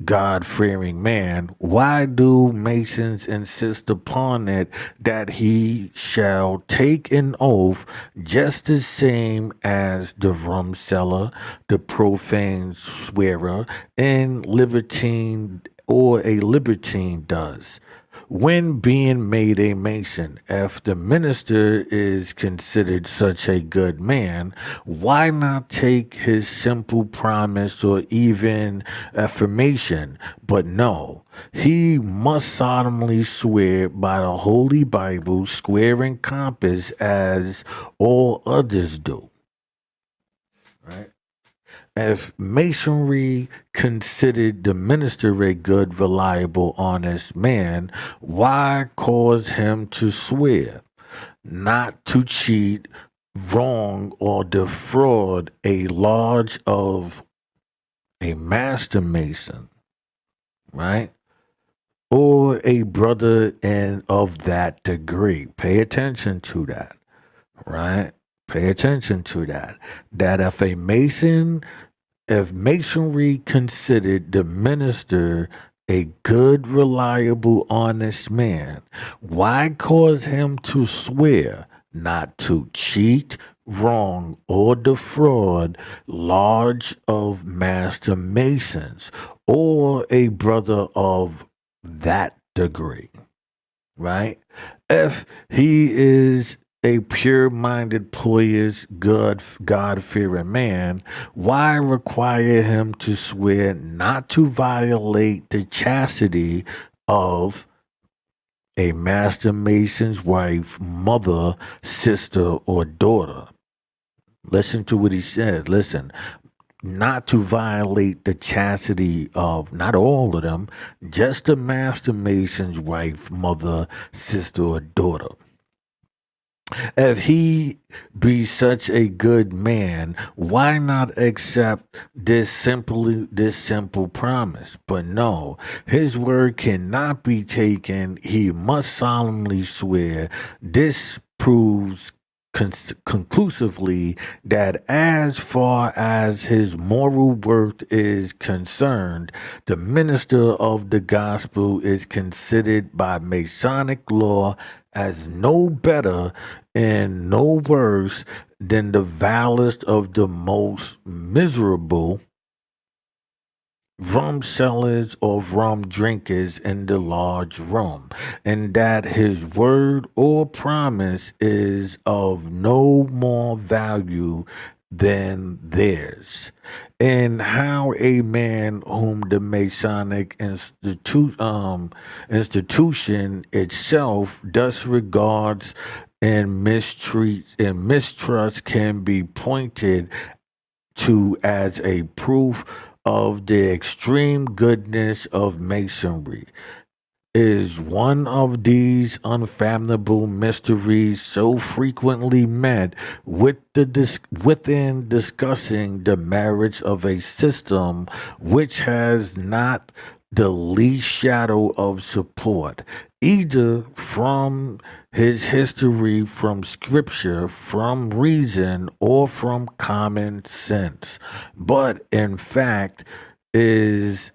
God-fearing man, why do Masons insist upon it that he shall take an oath just the same as the rum seller, the profane swearer, and libertine or a libertine does? When being made a Mason, if the minister is considered such a good man, why not take his simple promise or even affirmation? But no, he must solemnly swear by the Holy Bible, square and compass, as all others do. Right? If Masonry considered the minister a good, reliable, honest man, why cause him to swear not to cheat, wrong, or defraud a lodge of a master Mason, right? Or a brother in of that degree? Pay attention to that, right? Pay attention to that. That if a Mason If Masonry considered the minister a good, reliable, honest man, why cause him to swear not to cheat, wrong, or defraud large of master masons or a brother of that degree? Right? If he is a pure-minded, pious, God-fearing man, why require him to swear not to violate the chastity of a master mason's wife, mother, sister, or daughter? Listen to what he says. Listen, not to violate the chastity of not all of them, just the master mason's wife, mother, sister, or daughter. If he be such a good man, why not accept this simple promise? But no, his word cannot be taken. He must solemnly swear. This proves conclusively that as far as his moral worth is concerned, the minister of the gospel is considered by Masonic law as no better and no worse than the vilest of the most miserable rum sellers or rum drinkers in the large room, and that his word or promise is of no more value than theirs. And how a man whom the Masonic institution itself thus regards and mistreats and mistrust can be pointed to as a proof of the extreme goodness of Masonry. Is one of these unfathomable mysteries so frequently met within discussing the merits of a system which has not the least shadow of support, either from his history, from scripture, from reason, or from common sense, but in fact is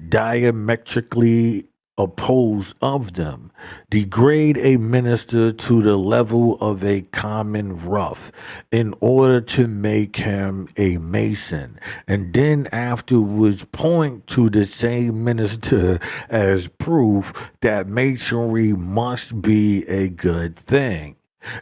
diametrically opposed of them, degrade a minister to the level of a common rough in order to make him a mason, and then afterwards point to the same minister as proof that masonry must be a good thing.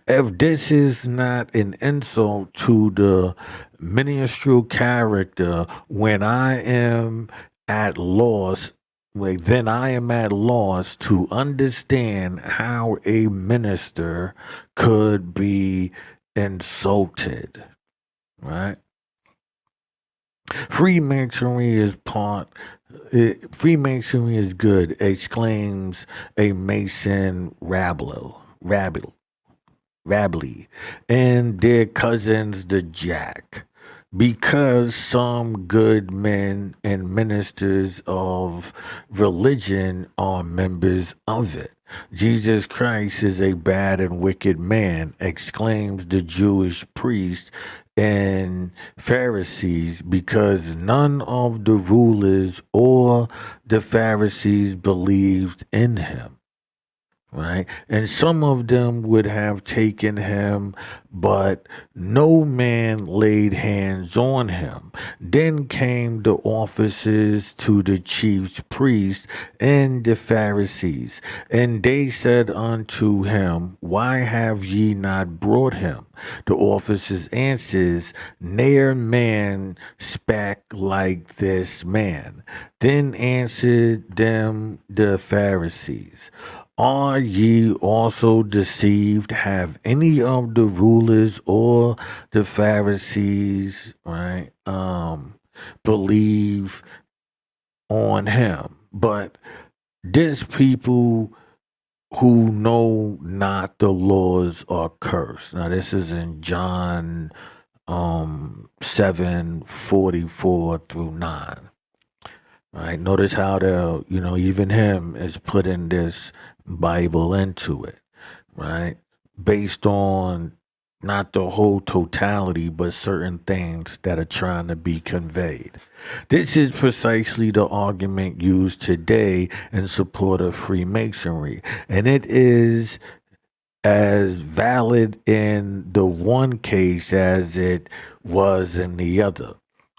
If this is not an insult to the ministerial character, when I am at loss, then I am at loss to understand how a minister could be insulted. Right? Freemasonry is Freemasonry is good, exclaims a Mason Rabbley, and their cousins the Jack, because some good men and ministers of religion are members of it. Jesus Christ is a bad and wicked man, exclaims the Jewish priests and Pharisees, because none of the rulers or the Pharisees believed in him. Right? And some of them would have taken him, but no man laid hands on him. Then came the officers to the chief priests and the Pharisees, and they said unto him, why have ye not brought him? The officers answers, ne'er man spake like this man. Then answered them the Pharisees, are ye also deceived? Have any of the rulers or the Pharisees, right, believe on him? But this people who know not the laws are cursed. Now this is in John 7:44 through 9. Right? Notice how even him is putting this Bible into it, right? Based on not the whole totality, but certain things that are trying to be conveyed. This is precisely the argument used today in support of Freemasonry, and it is as valid in the one case as it was in the other.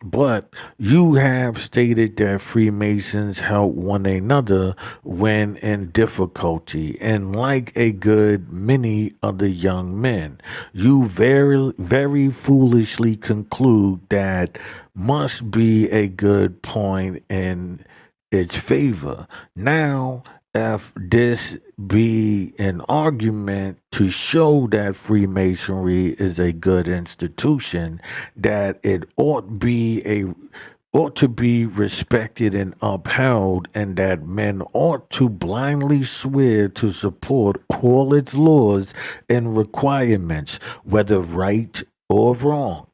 But you have stated that Freemasons help one another when in difficulty, and like a good many other young men, you very foolishly conclude that must be a good point in its favor. Now, if this be an argument to show that Freemasonry is a good institution, that it ought to be respected and upheld, and that men ought to blindly swear to support all its laws and requirements, whether right or wrong.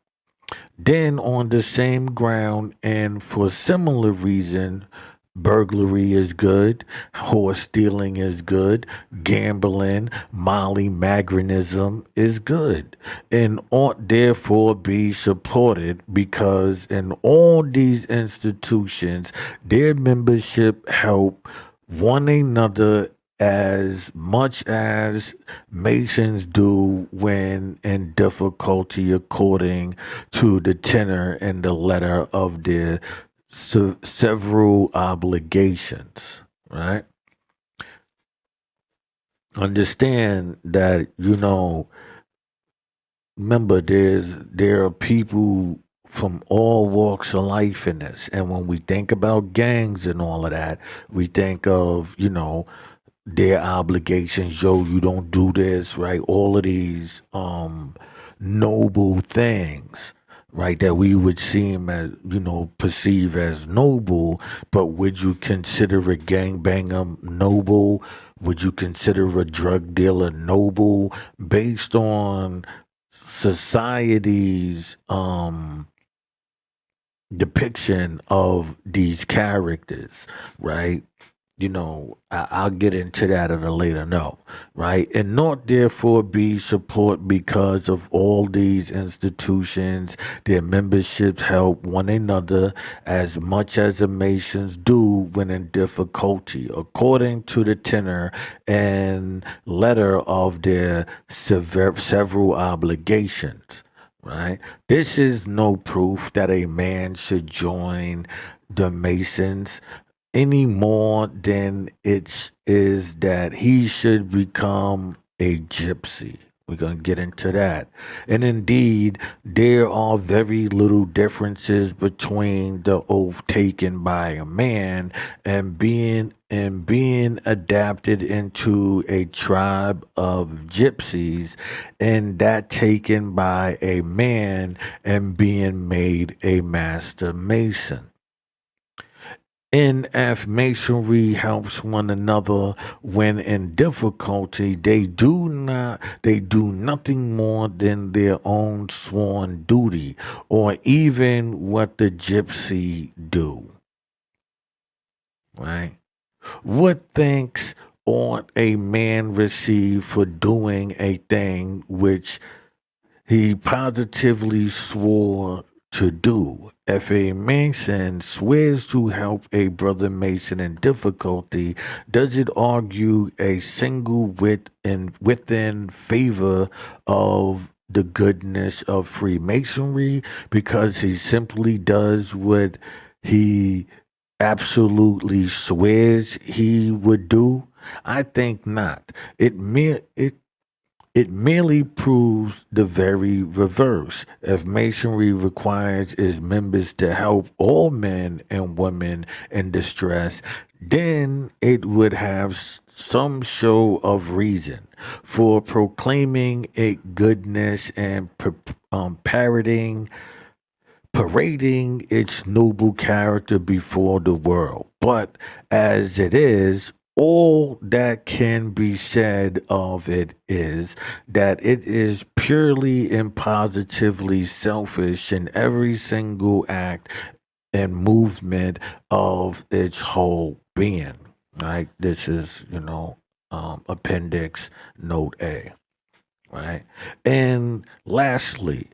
Then, on the same ground and for similar reason, burglary is good, horse stealing is good, gambling, molly-magrinism is good, and ought therefore be supported because in all these institutions, their membership help one another as much as Masons do when in difficulty, according to the tenor and the letter of their several obligations, right? Understand that, remember there are people from all walks of life in this. And when we think about gangs and all of that, we think of, their obligations. Yo, you don't do this, right? All of these noble things, right, that we would seem as, perceive as noble. But would you consider a gangbanger noble? Would you consider a drug dealer noble based on society's depiction of these characters, right? I'll get into that at a later note, right? And not therefore be support because of all these institutions, their memberships help one another as much as the Masons do when in difficulty, according to the tenor and letter of their several obligations. Right? This is no proof that a man should join the Masons any more than it is that he should become a gypsy. We're going to get into that. And indeed, there are very little differences between the oath taken by a man and being adapted into a tribe of gypsies, and that taken by a man and being made a master mason. And as masonry helps one another when in difficulty, they do nothing more than their own sworn duty, or even what the gypsy do. Right? What thanks ought a man receive for doing a thing which he positively swore to do? If a Mason swears to help a brother Mason in difficulty, does it argue a single within favor of the goodness of Freemasonry because he simply does what he absolutely swears he would do? I think not. It merely proves the very reverse. If Masonry requires its members to help all men and women in distress, then it would have some show of reason for proclaiming its goodness and parading its noble character before the world. But as it is, all that can be said of it is that it is purely and positively selfish in every single act and movement of its whole being. Right? This is, Appendix Note A. right? And lastly,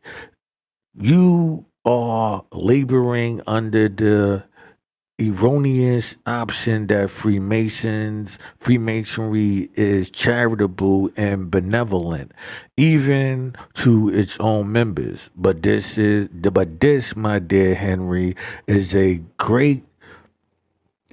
you are laboring under the erroneous option that Freemasonry is charitable and benevolent, even to its own members. But this, my dear Henry, is a great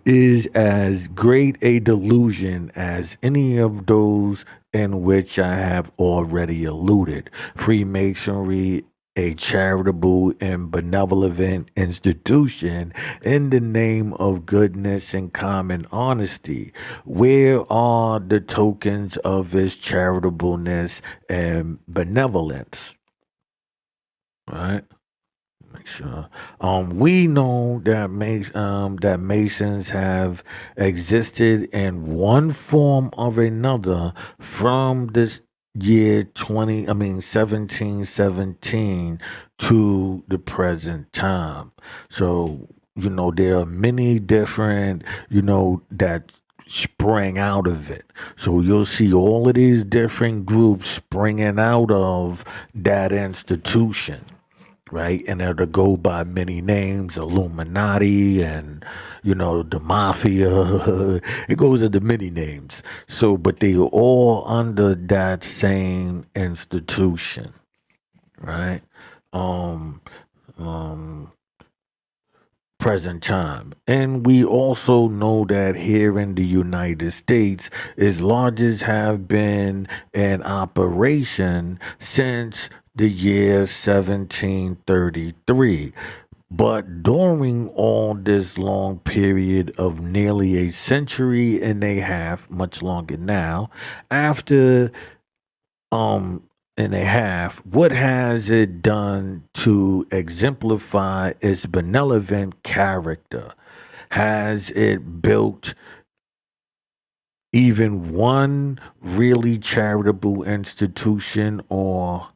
is as great a delusion as any of those in which I have already alluded. Freemasonry, a charitable and benevolent institution in the name of goodness and common honesty. Where are the tokens of its charitableness and benevolence? Right? Make sure. We know that that Masons have existed in one form or another from this year 1717 to the present time. So, there are many different, that sprang out of it. So you'll see all of these different groups springing out of that institution, right? And it'll go by many names, Illuminati and, the mafia. It goes into many names. So, but they are all under that same institution, right? Um, um, Present time. And we also know that here in the United States, its lodges have been in operation since the year 1733. But during all this long period of nearly a century and a half, much longer now, after um and a half, what has it done to exemplify its benevolent character? Has it built even one really charitable institution or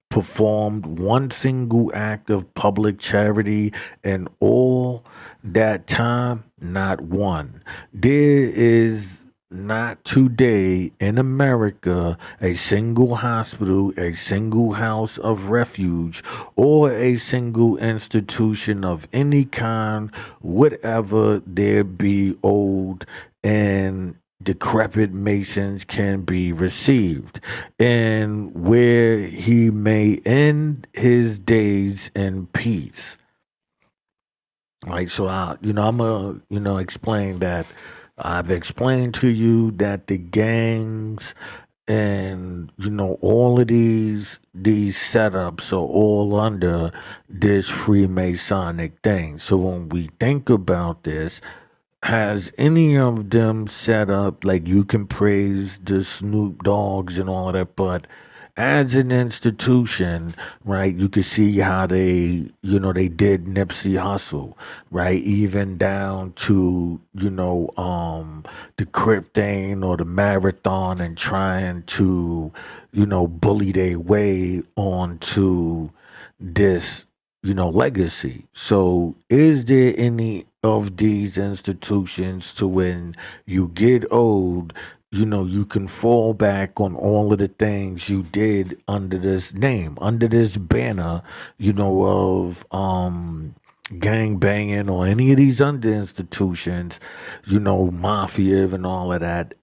performed one single act of public charity in all that time? Not one. There is not today in America a single hospital, a single house of refuge, or a single institution of any kind, whatever there be old and decrepit Masons can be received, and where he may end his days in peace. Right, so I'm gonna, explain that. I've explained to you that the gangs and all of these setups are all under this Freemasonic thing. So when we think about this, has any of them set up, like, you can praise the Snoop Dogs and all of that, but as an institution, right, you can see how they did Nipsey Hussle, right, even down to, the Crip thing or the marathon and trying to, bully their way onto this, legacy. So, is there any of these institutions to when you get old, you can fall back on all of the things you did under this name, under this banner, of gang banging or any of these under institutions, mafia and all of that?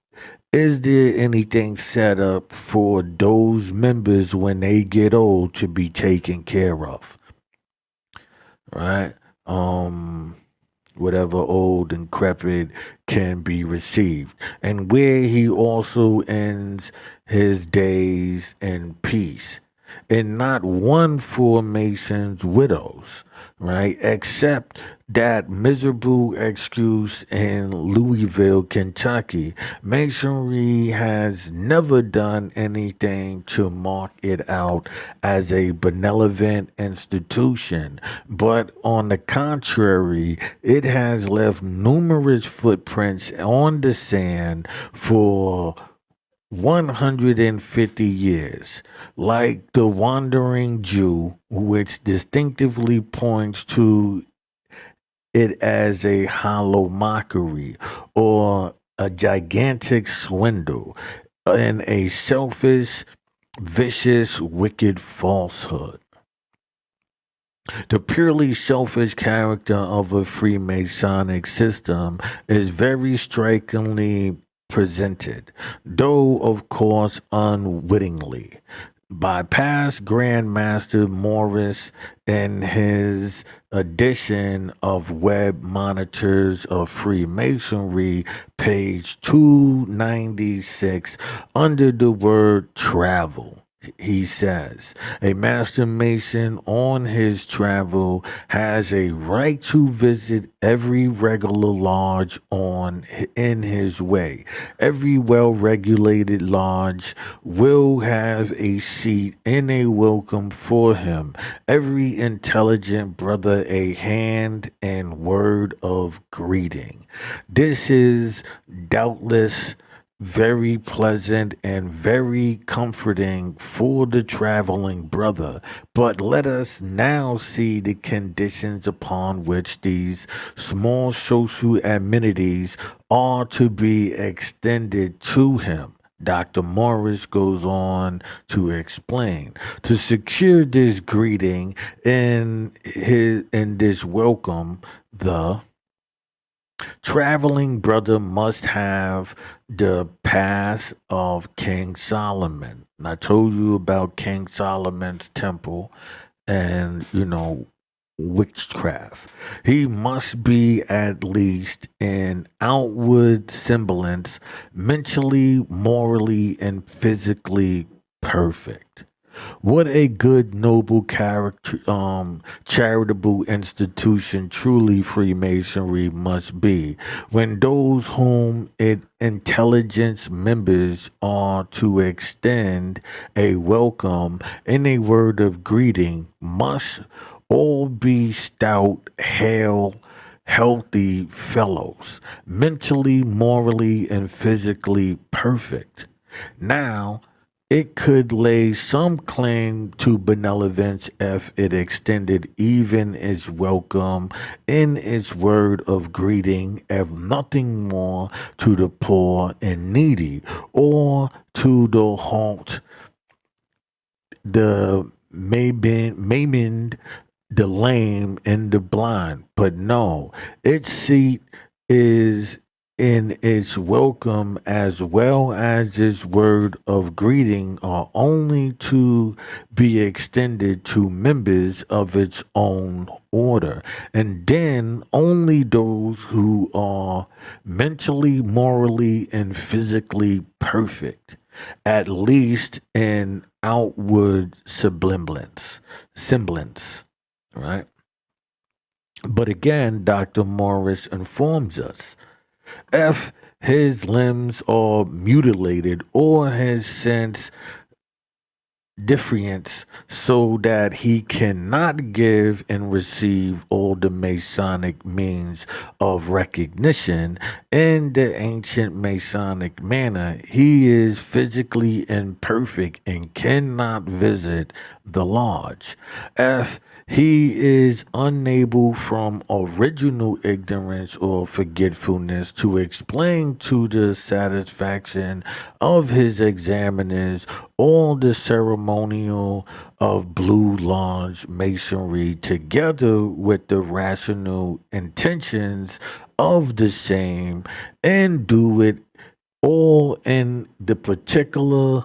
Is there anything set up for those members when they get old to be taken care of? Right? Um, Whatever old and decrepit can be received, and where he also ends his days in peace. And not one for Mason's widows, right? Except that miserable excuse in Louisville, Kentucky. Masonry has never done anything to mark it out as a benevolent institution, but on the contrary, it has left numerous footprints on the sand for 150 years, like the Wandering Jew, which distinctively points to it as a hollow mockery or a gigantic swindle. in a selfish, vicious, wicked falsehood. The purely selfish character of a Freemasonic system is very strikingly presented, though of course unwittingly, by past Grand Master Morris in his edition of Web Monitors of Freemasonry, page 296, under the word travel. He says, a master mason on his travel has a right to visit every regular lodge in his way. Every well-regulated lodge will have a seat and a welcome for him. Every intelligent brother a hand and word of greeting. This is doubtless very pleasant and very comforting for the traveling brother. But let us now see the conditions upon which these small social amenities are to be extended to him. Dr. Morris goes on to explain. To secure this greeting in this welcome, the traveling brother must have the pass of King Solomon. And I told you about King Solomon's temple and, witchcraft. He must be at least in outward semblance, mentally, morally, and physically perfect. What a good, noble character, charitable institution truly Freemasonry must be, when those whom it intelligence members are to extend a welcome and a word of greeting must all be stout, hale, healthy fellows, mentally, morally, and physically perfect. Now, it could lay some claim to benevolence if it extended even its welcome in its word of greeting, if nothing more, to the poor and needy, or to the halt, the maimed, the lame, and the blind. But no, its seat is in its welcome as well as its word of greeting are only to be extended to members of its own order, and then only those who are mentally, morally, and physically perfect, at least in outward semblance, right? But again, Dr. Morris informs us, if his limbs are mutilated or his sense difference so that he cannot give and receive all the Masonic means of recognition in the ancient Masonic manner, he is physically imperfect and cannot visit the lodge. If he is unable from original ignorance or forgetfulness to explain to the satisfaction of his examiners all the ceremonial of Blue Lodge Masonry together with the rational intentions of the same, and do it all in the particular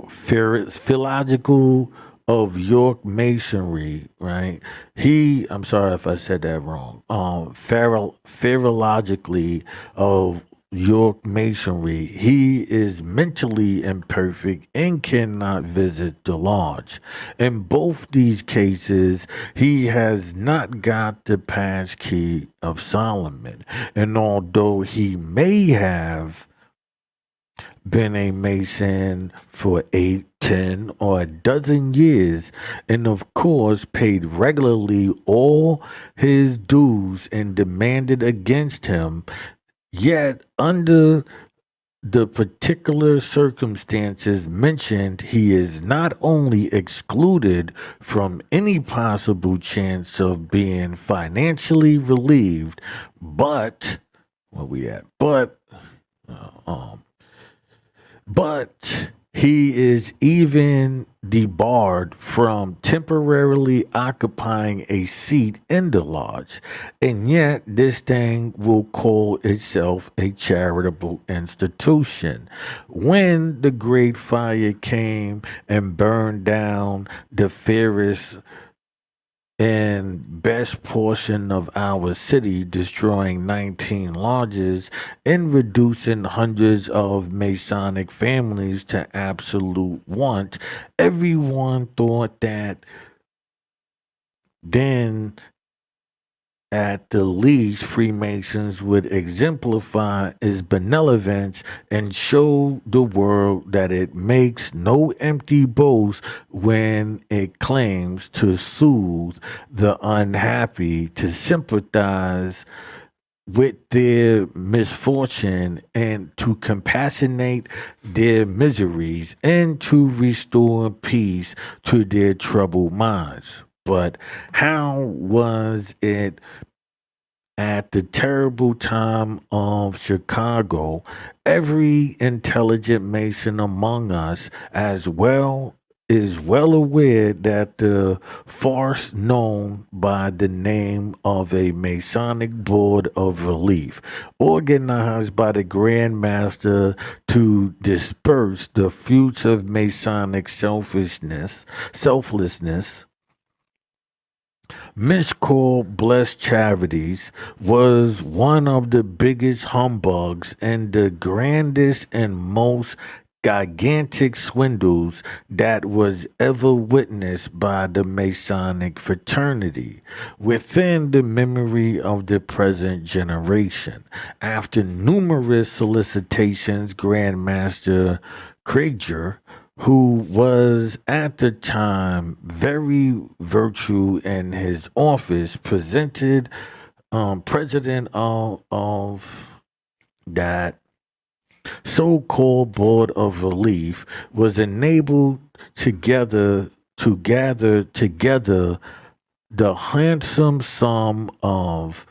philological of York Masonry, right? I'm sorry if I said that wrong. Philologically of York Masonry, he is mentally imperfect and cannot visit the lodge. In both these cases, he has not got the pass key of Solomon, and although he may have been a Mason for 8, 10, or a dozen years, and of course paid regularly all his dues and demanded against him, yet under the particular circumstances mentioned, he is not only excluded from any possible chance of being financially relieved, but where we at? But But he is even debarred from temporarily occupying a seat in the lodge. And yet, this thing will call itself a charitable institution. When the Great Fire came and burned down the fairest and best portion of our city, destroying 19 lodges and reducing hundreds of Masonic families to absolute want, everyone thought that then at the least, Freemasons would exemplify its benevolence and show the world that it makes no empty boast when it claims to soothe the unhappy, to sympathize with their misfortune, and to compassionate their miseries, and to restore peace to their troubled minds. But how was it at the terrible time of Chicago? Every intelligent Mason among us as well is well aware that the farce known by the name of a Masonic Board of Relief, organized by the Grand Master to disperse the fruits of Masonic selflessness, miscalled Blessed Charities, was one of the biggest humbugs and the grandest and most gigantic swindles that was ever witnessed by the Masonic fraternity within the memory of the present generation. After numerous solicitations, Grandmaster Krager, who was at the time very virtue in his office, president of that so-called Board of Relief, was enabled to gather together the handsome sum of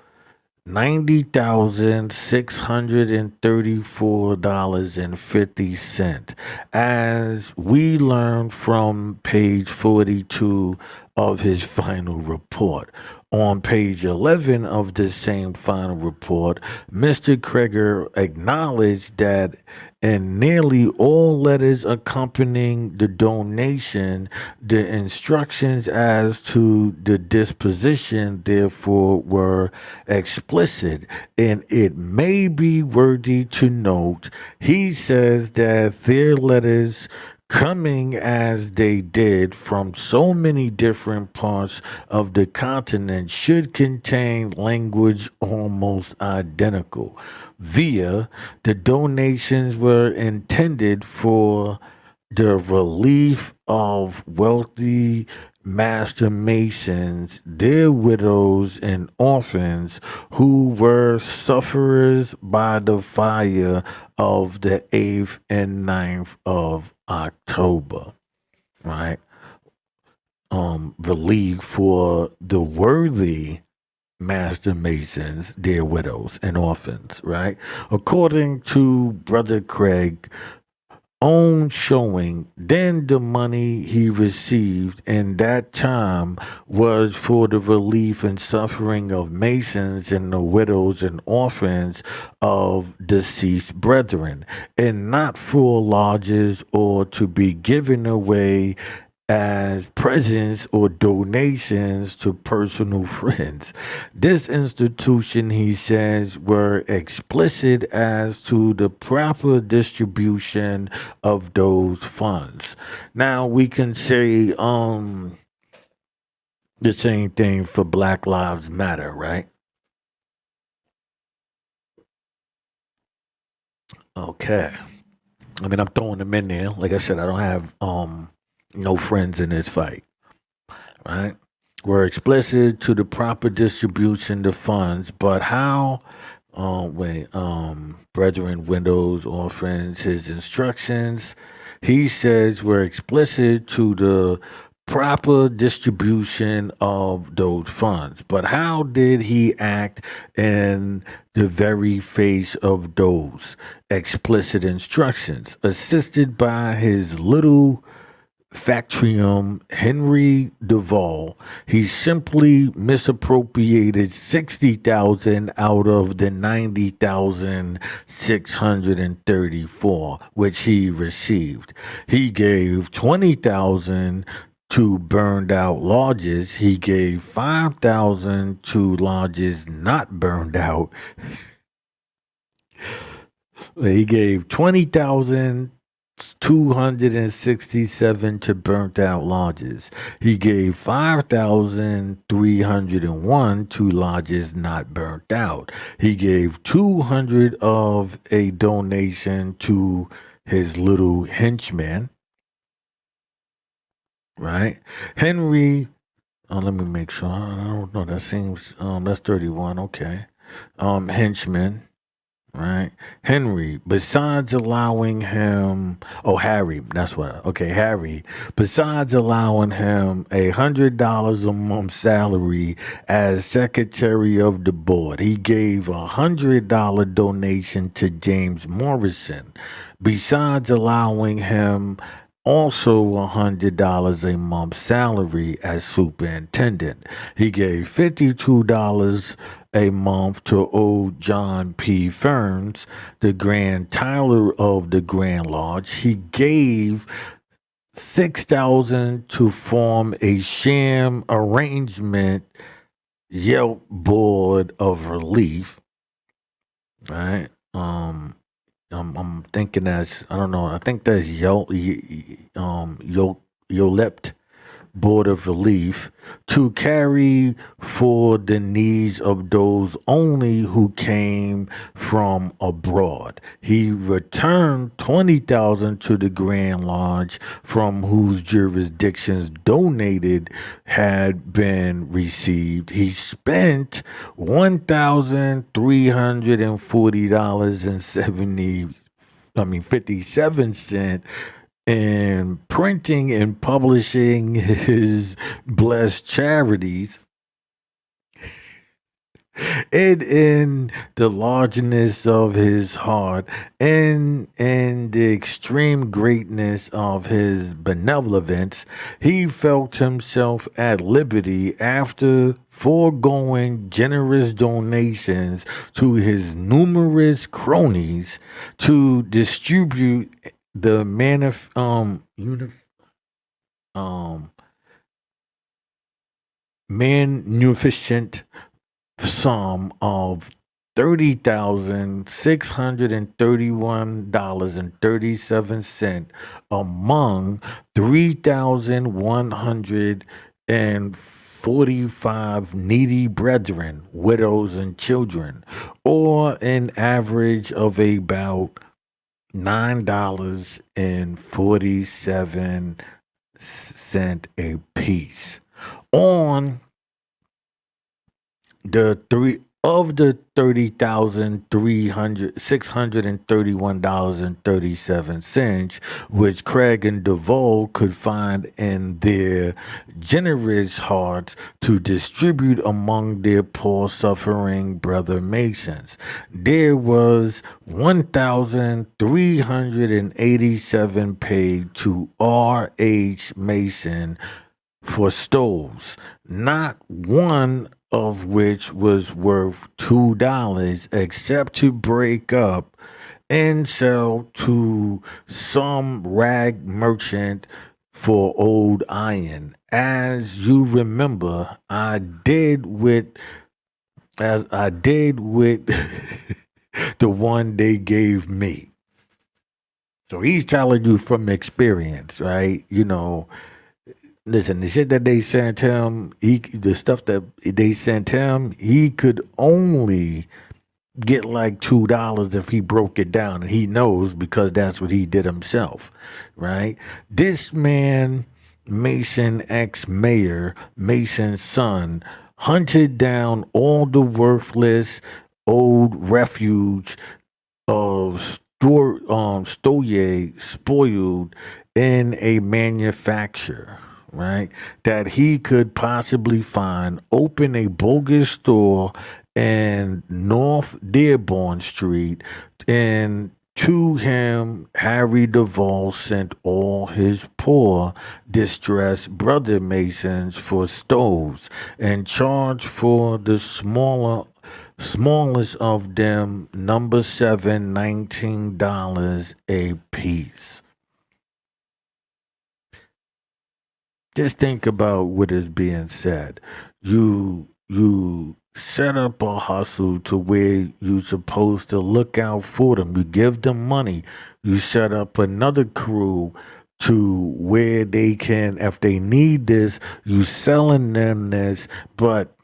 $90,634.50, as we learn from page 42 of his final report. On page 11 of this same final report, Mr. Krager acknowledged that in nearly all letters accompanying the donation, the instructions as to the disposition therefore were explicit, and it may be worthy to note, he says, that their letters, coming as they did from so many different parts of the continent, should contain language almost identical. The donations were intended for the relief of wealthy Master Masons, their widows, and orphans who were sufferers by the fire of the 8th and 9th of October, right? Relief for the worthy Master Masons, their widows, and orphans, right? According to Brother Craig, own showing, then the money he received in that time was for the relief and suffering of Masons and the widows and orphans of deceased brethren, and not for lodges or to be given away as presents or donations to personal friends. This institution, he says, were explicit as to the proper distribution of those funds. Now we can say the same thing for Black Lives Matter, right? Okay. I mean, I'm throwing them in there. Like I said, I don't have no friends in this fight, right? Were explicit to the proper distribution of funds, but how? Brethren, widows, orphans, his instructions, he says, were explicit to the proper distribution of those funds. But how did he act in the very face of those explicit instructions? Assisted by his little Factrium Henry Duval, he simply misappropriated 60,000 out of the 90,634 which he received. He gave 20,000 to burned out lodges. He gave 5,000 to lodges not burned out. He gave 20,267 to burnt out lodges. He gave 5,301 to lodges not burnt out. He gave 200 of a donation to his little henchman. Right? Henry, let me make sure. I don't know. That seems, that's 31. Okay. Henchman. Right, Henry. Besides allowing him, Harry. That's what. Okay, Harry. Besides allowing him $100 a month salary as secretary of the board, he gave $100 donation to James Morrison. Besides allowing him also $100 a month salary as superintendent, he gave $52 a month to old John P. Ferns, the Grand Tyler of the Grand Lodge. He gave 6,000 to form a sham arrangement Yelp board of relief. Right. I'm thinking that's, I don't know. I think that's Yolept Board of Relief, to carry for the needs of those only who came from abroad. He returned 20,000 to the Grand Lodge, from whose jurisdictions donated had been received. He spent $1,340.57 in printing and publishing his blessed charities, and in the largeness of his heart, and in the extreme greatness of his benevolence, he felt himself at liberty, after foregoing generous donations to his numerous cronies, to distribute the magnificent sum of $30,631.37 among 3,145 needy brethren, widows, and children, or an average of about $9.47 a piece. On the $30,631.37, which Craig and Duvall could find in their generous hearts to distribute among their poor suffering brother Masons, there was 1,387 paid to R.H. Mason for stoves, not one of which was worth $2, except to break up and sell to some rag merchant for old iron. As you remember, I did with the one they gave me. So he's telling you from experience, right? You know, listen, the shit that they sent him, the stuff that they sent him, he could only get like $2 if he broke it down, and he knows because that's what he did himself, right? This man, Mason, ex-mayor, Mason's son, hunted down all the worthless old refuge of spoiled in a manufacture, right, that he could possibly find, open a bogus store in North Dearborn Street, and to him, Harry Duvall sent all his poor, distressed brother Masons for stoves and charged for the smallest of them, number seven, $19 a piece. Just think about what is being said. You set up a hustle to where you're supposed to look out for them. You give them money. You set up another crew to where they can, if they need this, you selling them this, but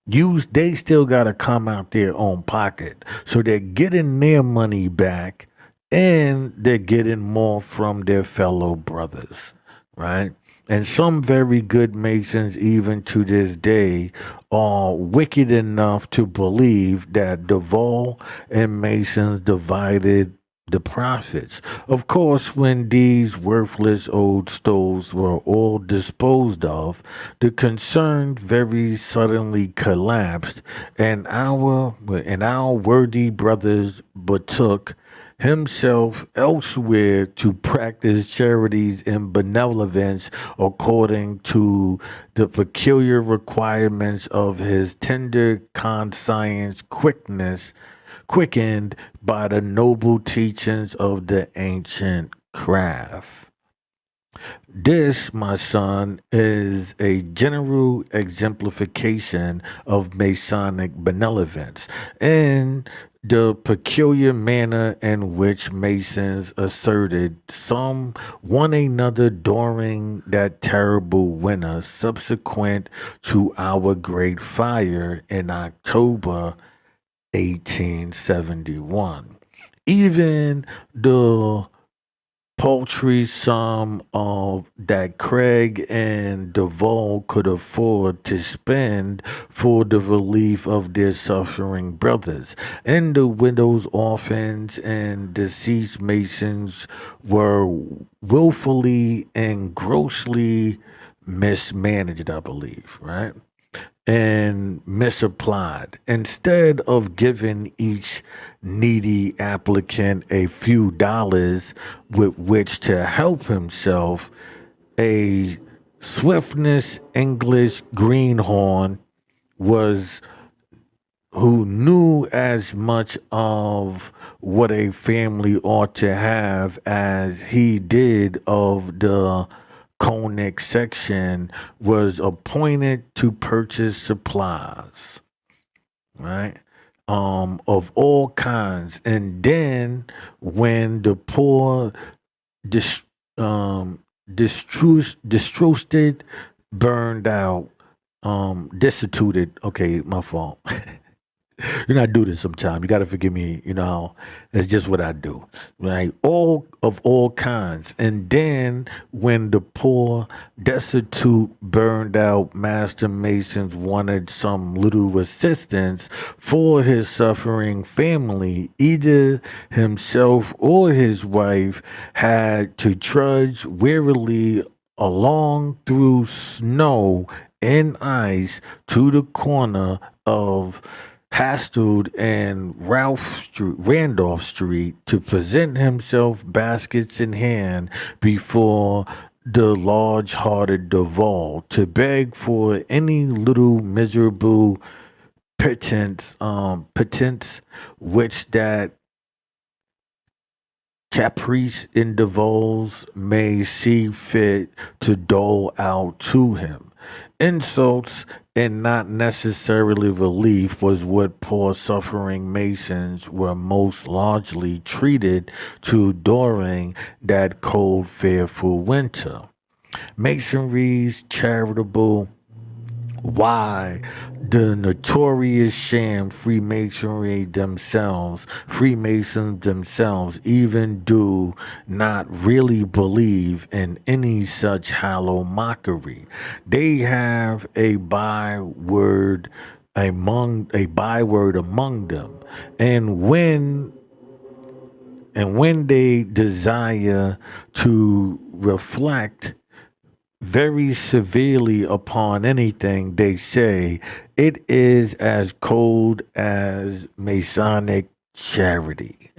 they still gotta come out their own pocket. So they're getting their money back and they're getting more from their fellow brothers, right? And some very good Masons, even to this day, are wicked enough to believe that Duvall and Masons divided the profits. Of course, when these worthless old stoves were all disposed of, the concern very suddenly collapsed, and our worthy brothers betook himself elsewhere to practice charities and benevolence according to the peculiar requirements of his tender conscience quickened by the noble teachings of the ancient craft. This, my son, is a general exemplification of Masonic benevolence and the peculiar manner in which Masons asserted some one another during that terrible winter subsequent to our great fire in October 1871. Even the paltry sum of that Craig and Duvall could afford to spend for the relief of their suffering brothers. And the widows, orphans, and deceased Masons were willfully and grossly mismanaged, I believe, right? And misapplied. Instead of giving each needy applicant a few dollars with which to help himself, a swiftness English greenhorn was who knew as much of what a family ought to have as he did of the Koenig section, was appointed to purchase supplies, right? Of all kinds. And then when the poor dis- um distrusted, burned out, destituted, okay, my fault. You know, I do this sometimes. You got to forgive me. You know, it's just what I do, right? All kinds. And then when the poor, destitute, burned out master masons wanted some little assistance for his suffering family, either himself or his wife had to trudge wearily along through snow and ice to the corner of Hastard and Randolph Street to present himself, baskets in hand, before the large-hearted Duval to beg for any little miserable pittance which that caprice in Duval's may see fit to dole out to him. Insults and not necessarily relief was what poor suffering Masons were most largely treated to during that cold, fearful winter. Masonry's charitable why the notorious sham Freemasons themselves even do not really believe in any such hollow mockery. They have a byword among them. And when they desire to reflect very severely upon anything they say. It is as cold as Masonic charity.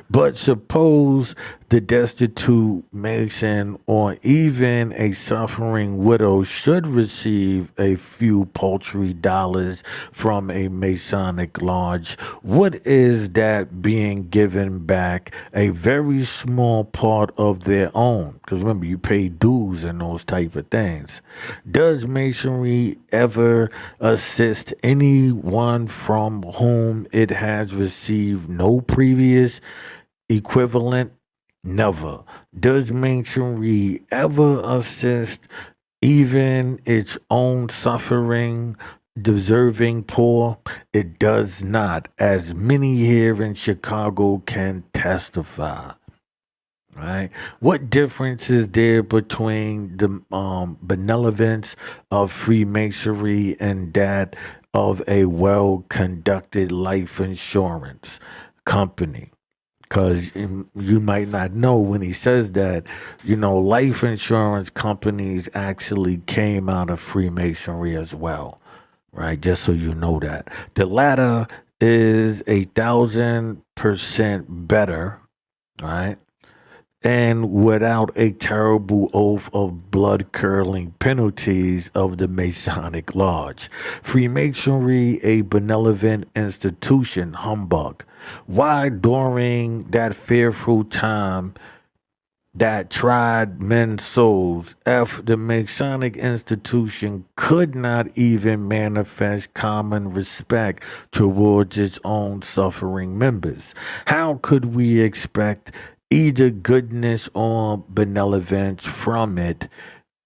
But suppose the destitute mason or even a suffering widow should receive a few paltry dollars from a Masonic lodge. What is that being given back? A very small part of their own. Because remember, you pay dues and those type of things. Does Masonry ever assist anyone from whom it has received no previous equivalent? Never. Does Masonry ever assist even its own suffering, deserving poor? It does not, as many here in Chicago can testify. Right? What difference is there between the benevolence of Freemasonry and that of a well conducted life insurance company? Because you might not know when he says that, life insurance companies actually came out of Freemasonry as well, right? Just so you know that. The latter is 1,000% better, right? And without a terrible oath of blood curdling penalties of the Masonic Lodge. Freemasonry, a benevolent institution, humbug. Why, during that fearful time that tried men's souls, if the Masonic institution could not even manifest common respect towards its own suffering members, how could we expect either goodness or benevolence from it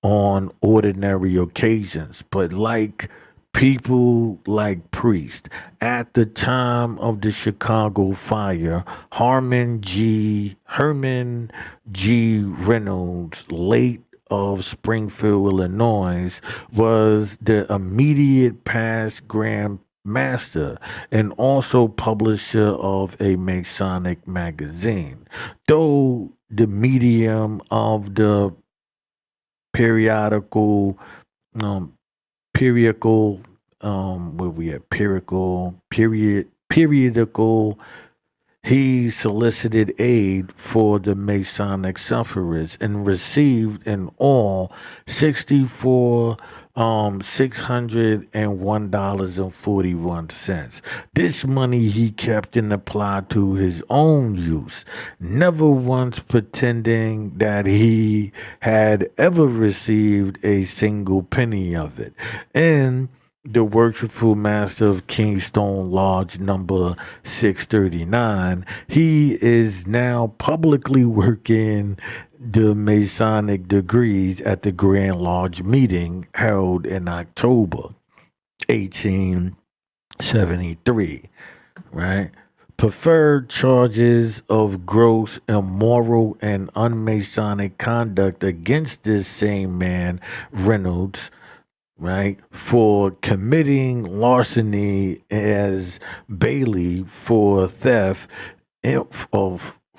on ordinary occasions? But like people like priests at the time of the Chicago Fire, Herman G. Reynolds, late of Springfield, Illinois, was the immediate past Grand Master and also publisher of a Masonic magazine. Though the medium of the periodical um, periodical where we at periodical, he solicited aid for the Masonic sufferers and received in all 64 $601.41. This money he kept and applied to his own use, never once pretending that he had ever received a single penny of it. And the worshipful master of Kingstone Lodge number 639, he is now publicly working the Masonic degrees at the Grand Lodge meeting held in October 1873, right? Preferred charges of gross immoral and unmasonic conduct against this same man, Reynolds, right, for committing larceny as Bailey, for theft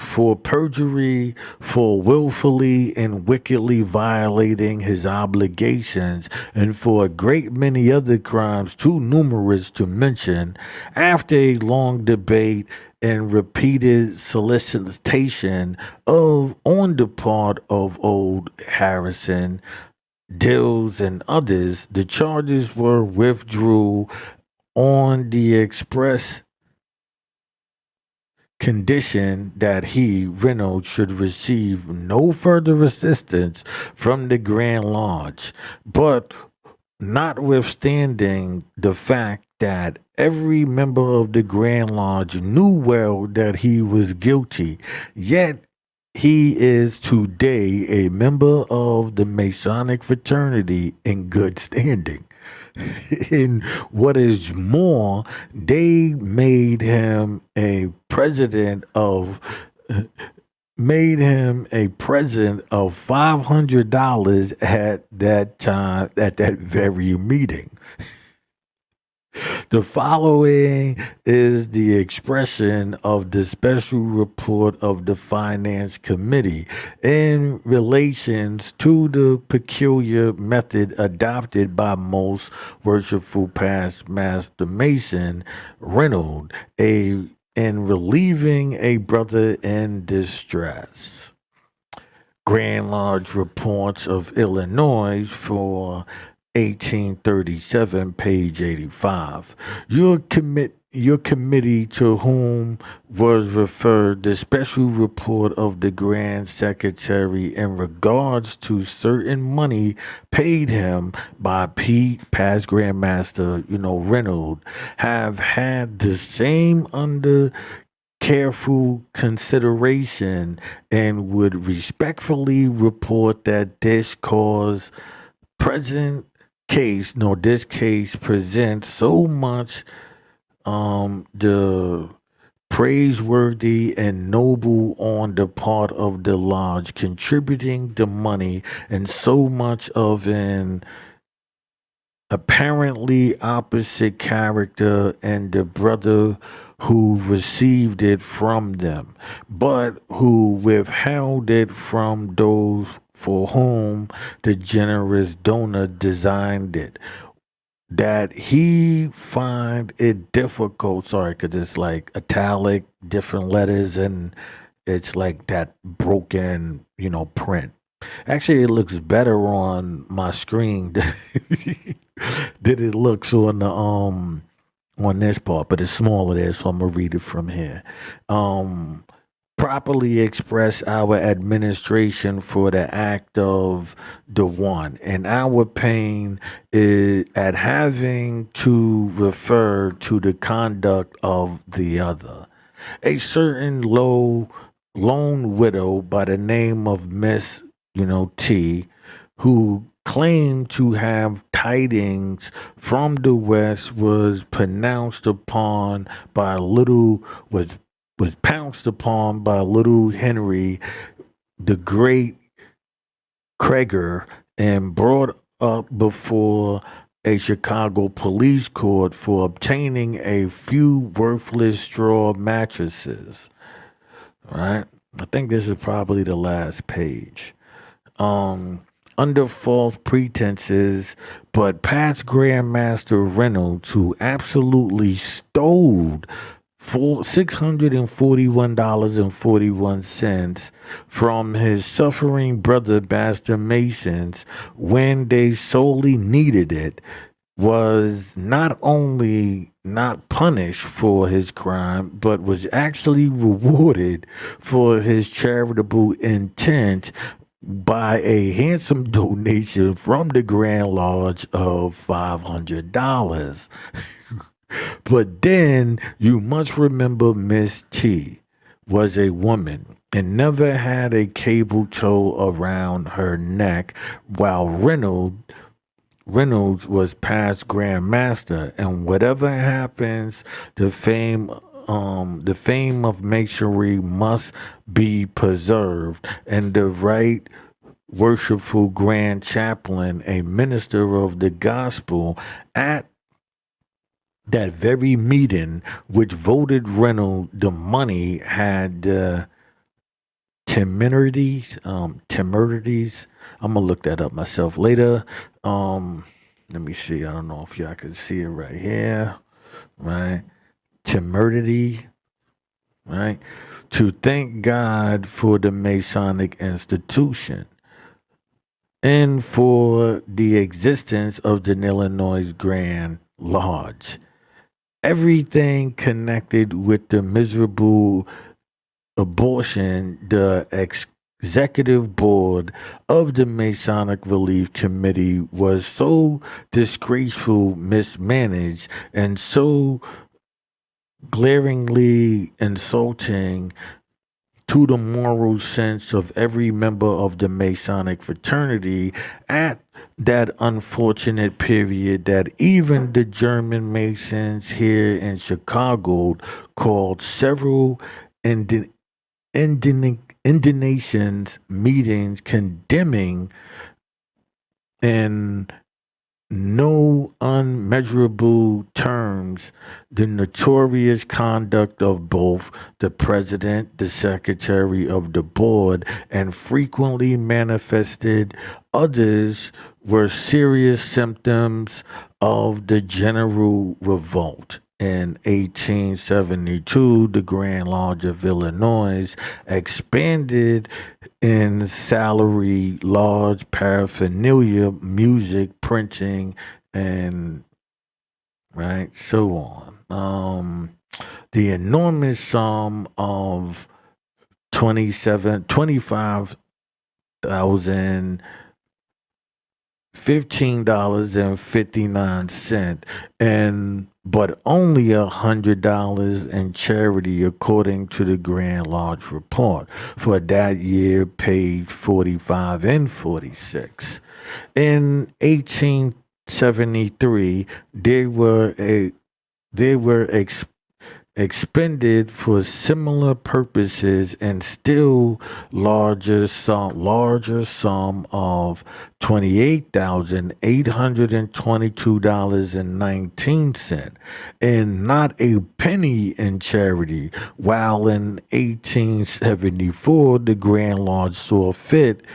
for perjury, for willfully and wickedly violating his obligations, and for a great many other crimes too numerous to mention. After a long debate and repeated solicitation on the part of old Harrison, Dills, and others, the charges were withdrew on the express condition that he, Reynolds, should receive no further assistance from the Grand Lodge. But notwithstanding the fact that every member of the Grand Lodge knew well that he was guilty, yet he is today a member of the Masonic fraternity in good standing. And what is more, they made him a president of $500 at that time, at that very meeting. The following is the expression of the special report of the Finance Committee in relations to the peculiar method adopted by most worshipful past Master Mason Reynolds in relieving a brother in distress. Grand Lodge Reports of Illinois for 1837, page 85. Your committee to whom was referred the special report of the Grand Secretary in regards to certain money paid him by past Grand Master, Reynolds, have had the same under careful consideration and would respectfully report that present this case presents so much the praiseworthy and noble on the part of the lodge contributing the money and so much of an apparently opposite character and the brother who received it from them, but who withheld it from those for whom the generous donor designed it. That he find it difficult, sorry, because it's like italic, different letters, and it's like that broken, print. Actually, it looks better on my screen than it looks on this part, but it's smaller there, so I'm gonna read it from here. Um, Properly express our administration for the act of the one, and our pain is at having to refer to the conduct of the other. A certain lone widow by the name of Miss, T, who claimed to have tidings from the West, was pounced upon by little Henry, the great Krager, and brought up before a Chicago police court for obtaining a few worthless straw mattresses. Right? I think this is probably the last page. Um, Under false pretenses, but past Grandmaster Reynolds, who absolutely stole for $641.41 from his suffering brother Master Masons when they sorely needed it, was not only not punished for his crime, but was actually rewarded for his charitable intent by a handsome donation from the Grand Lodge of $500. But then you must remember Miss T was a woman and never had a cable tow around her neck, while Reynolds was past Grand Master, and whatever happens, the fame of masonry must be preserved, and the right worshipful Grand Chaplain, a minister of the gospel, at that very meeting which voted Reynolds the money had temerities. I'm gonna look that up myself later. Let me see. I don't know if y'all can see it right here. Right, temerity. Right, to thank God for the Masonic institution and for the existence of the Illinois Grand Lodge. Everything connected with the miserable abortion, the executive board of the Masonic Relief Committee was so disgraceful, mismanaged, and so glaringly insulting to the moral sense of every member of the Masonic fraternity at that unfortunate period that even the German Masons here in Chicago called several indignations meetings condemning and no unmeasurable terms the notorious conduct of both the president, the secretary of the board, and frequently manifested others were serious symptoms of the general revolt. In 1872, the Grand Lodge of Illinois expanded in salary, large paraphernalia, music, printing, and right, so on. The enormous sum of 25,000 $15.59 and but only $100 in charity according to the Grand Lodge report for that year paid 45 and 46. In 1873 they were expended for similar purposes and still larger sum of $28,822.19 and not a penny in charity, while in 1874 the Grand Lodge saw fit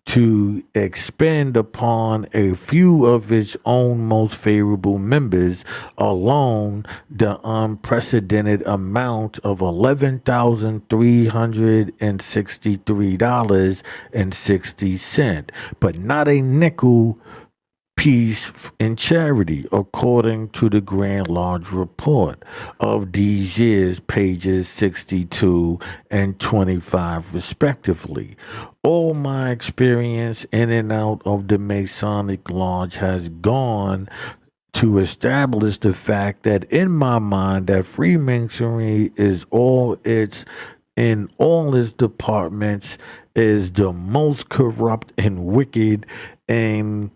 to expend upon a few of its own most favorable members alone the unprecedented amount of $11,363.60, but not a nickel piece in charity, according to the Grand Lodge report of these years, pages 62 and 25, respectively. All my experience in and out of the Masonic Lodge has gone to establish the fact that in my mind that Freemasonry is in all its departments is the most corrupt and wicked and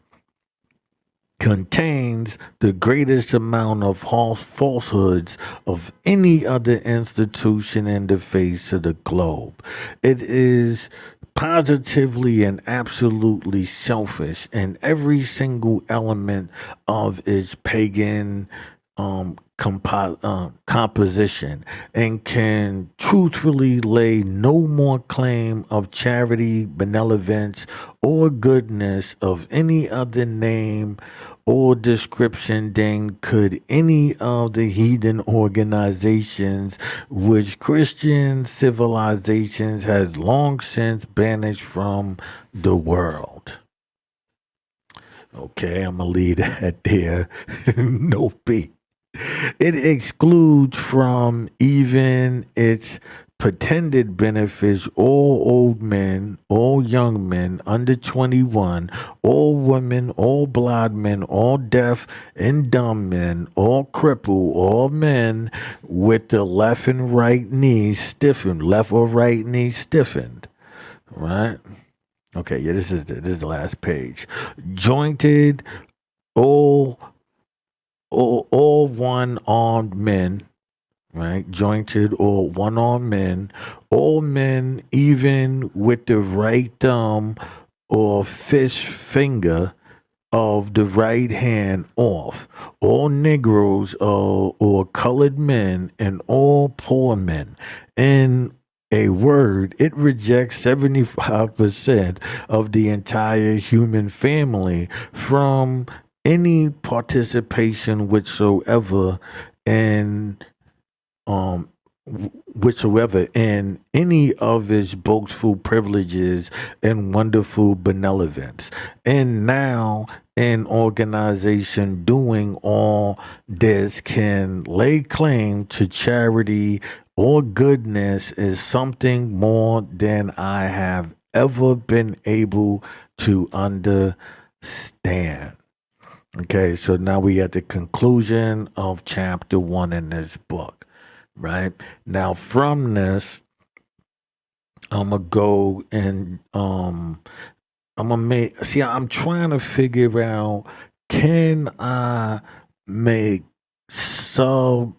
contains the greatest amount of falsehoods of any other institution in the face of the globe. It is positively and absolutely selfish in every single element of its pagan composition and can truthfully lay no more claim of charity, benevolence, or goodness of any other name or description than could any of the heathen organizations which Christian civilizations has long since banished from the world. Okay, I'm gonna leave that there. No beat. It excludes from even its pretended benefits all old men, all young men under 21, all women, all blind men, all deaf and dumb men, all crippled, all men with the left and right knees stiffened, left or right knee stiffened, right? Okay, yeah, this is the last page. Jointed, all all one armed men, right? Jointed or one armed men, all men, even with the right thumb or fish finger of the right hand off, all Negroes or colored men, and all poor men. In a word, it rejects 75% of the entire human family from any participation whatsoever in um whatsoever in any of its boastful privileges and wonderful benevolence. And now an organization doing all this can lay claim to charity or goodness is something more than I have ever been able to understand. Okay, so now we at the conclusion of chapter 1 in this book, right? Now from this, I'm gonna go and I'm gonna I'm trying to figure out, can I make sub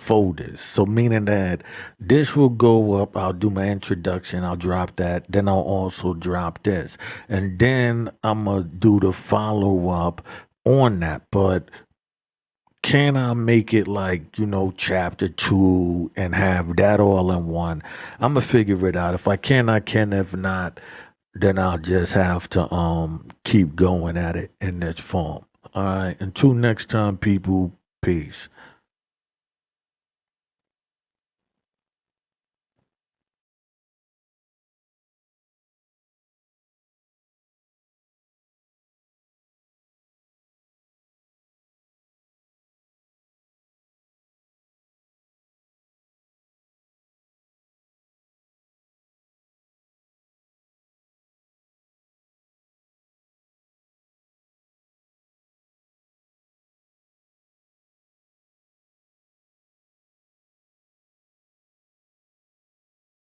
folders. So meaning that this will go up, I'll do my introduction, I'll drop that, then I'll also drop this. And then I'm going to do the follow up on that. But can I make it like, chapter 2 and have that all in one? I'm going to figure it out. If I can, I can. If not, then I'll just have to keep going at it in this form. All right. Until next time, people, peace.